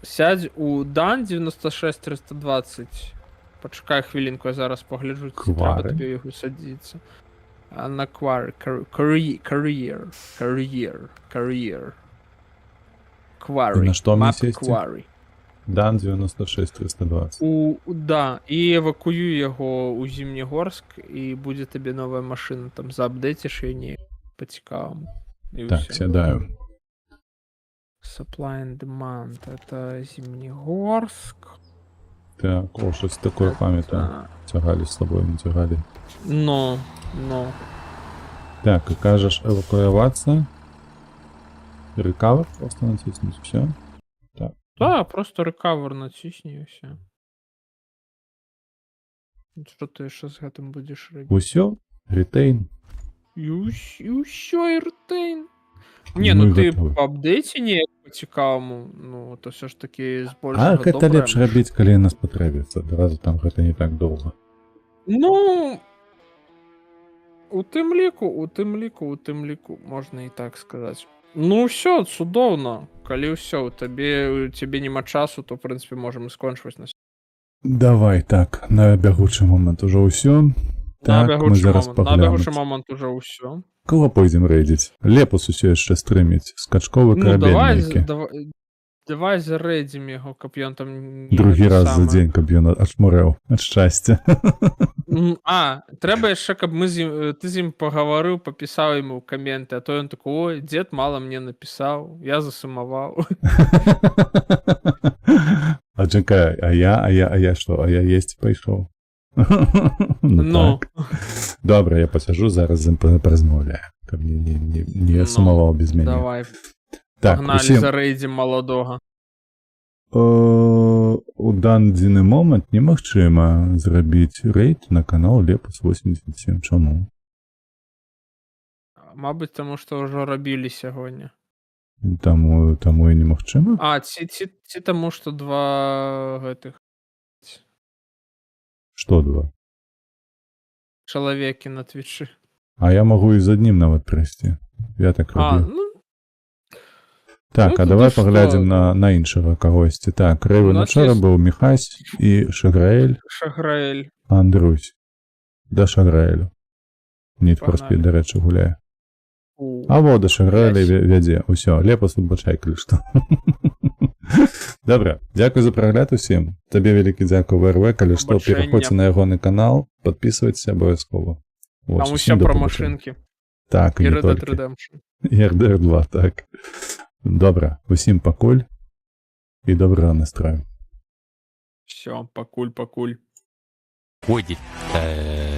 сядь у Дан 96320. Почекай хвилинку, я зараз погляджу, чи треба Квари? тобі його садитися. А на Квари. Career. Квари. І на що мені Мап сісти? Квари. Дан 96320. Да, і евакуюй його у Зімнігорськ, і буде тобі нова машина. Там заапдейтиш її не по-цікавому. І Так, все. сідаю. Supply and demand. Это Зимнегорск. Так, о, щось таке пам'ятаю. Это... Тягали з собою, не тягали. Ну. Так, і кажеш евакуюватися. Рекавер просто натиснуть, все. Да, просто рекавер натисни і все. Що ти ще з гэтым будеш робити? Усьо, ретейн. І усьо, і ретейн. Ні, ну Ми ти готові. по апдейті ніяк по-цікавому, ну, то все ж таки з А большого гэта доброго. лепш рабіць, калі нас патрэбіцца. Адразу там гэта не так доўга. Ну, у тым ліку, можна і так сказаць. Ну, все, цудоўна. Калі ўсё, у тебе нема часу, то, в принципе, можем і скончваць на Давай, так, на бягучы момант ужо ўсё. Так, мы зараз На паглянем. бягучы момант уже ўсё. Кого пойдзем рэйдзіць? Лепус усё яшчэ стрыміць. Скачковы Ну, карабель давай, нейкі. давай зарэдзім яго, каб ён там не Другі гэта раз за самае. дзень, каб ён ачмурэў ад шчасця. Трэба яшчэ, каб ты з ім пагаварыў, папісаў яму каменты, а то ён такой, ой, дзед мала мне напісаў, я засумаваў. А чакай, а я што? А я есці пайшоў. Ну. Так. Добра, я пасяджу зараз з ім паразмаўляю, каб не сумаваў без мяне. Давай, Так, пагналі, усім зарэдзім маладога. у дадзены момант немагчыма зрабіць рэйд на канал Лепус 87. Чаму? Мабыць, таму што ўжо рабілі сягоння. Таму і немагчыма? Ці таму, што два гэтых Што два? чалавекі на твічы. А я магу і з аднім нават прайсці. Я так раблю. Ну, Так, ну, а тоді давай що? паглядзім на іншага кагосьці. Так, У Рэйвен нас учора есть- быў Міхась і Шаграэль Шаграэль. Андрусь. Да Шаграэлю. Need for Пагналі. Speed, да рэчы, гуляе. А во, да Шаграэля вядзе. Усё, Лепус выбачай, калі што. Добра, дзякуй за прагляд усім. Табе вялікі дзякуй ВРВ, калі што, Выбачэння. пераходзьце на ягоны канал, падпісвайцеся абавязкова. Вот, Там усім усё да пра побачення. машынкі. Так, і І не Red Dead толькі. Redemption. І RDR 2, так. Добра, усім пакуль і добрага настрою. Все, пакуль. Ой,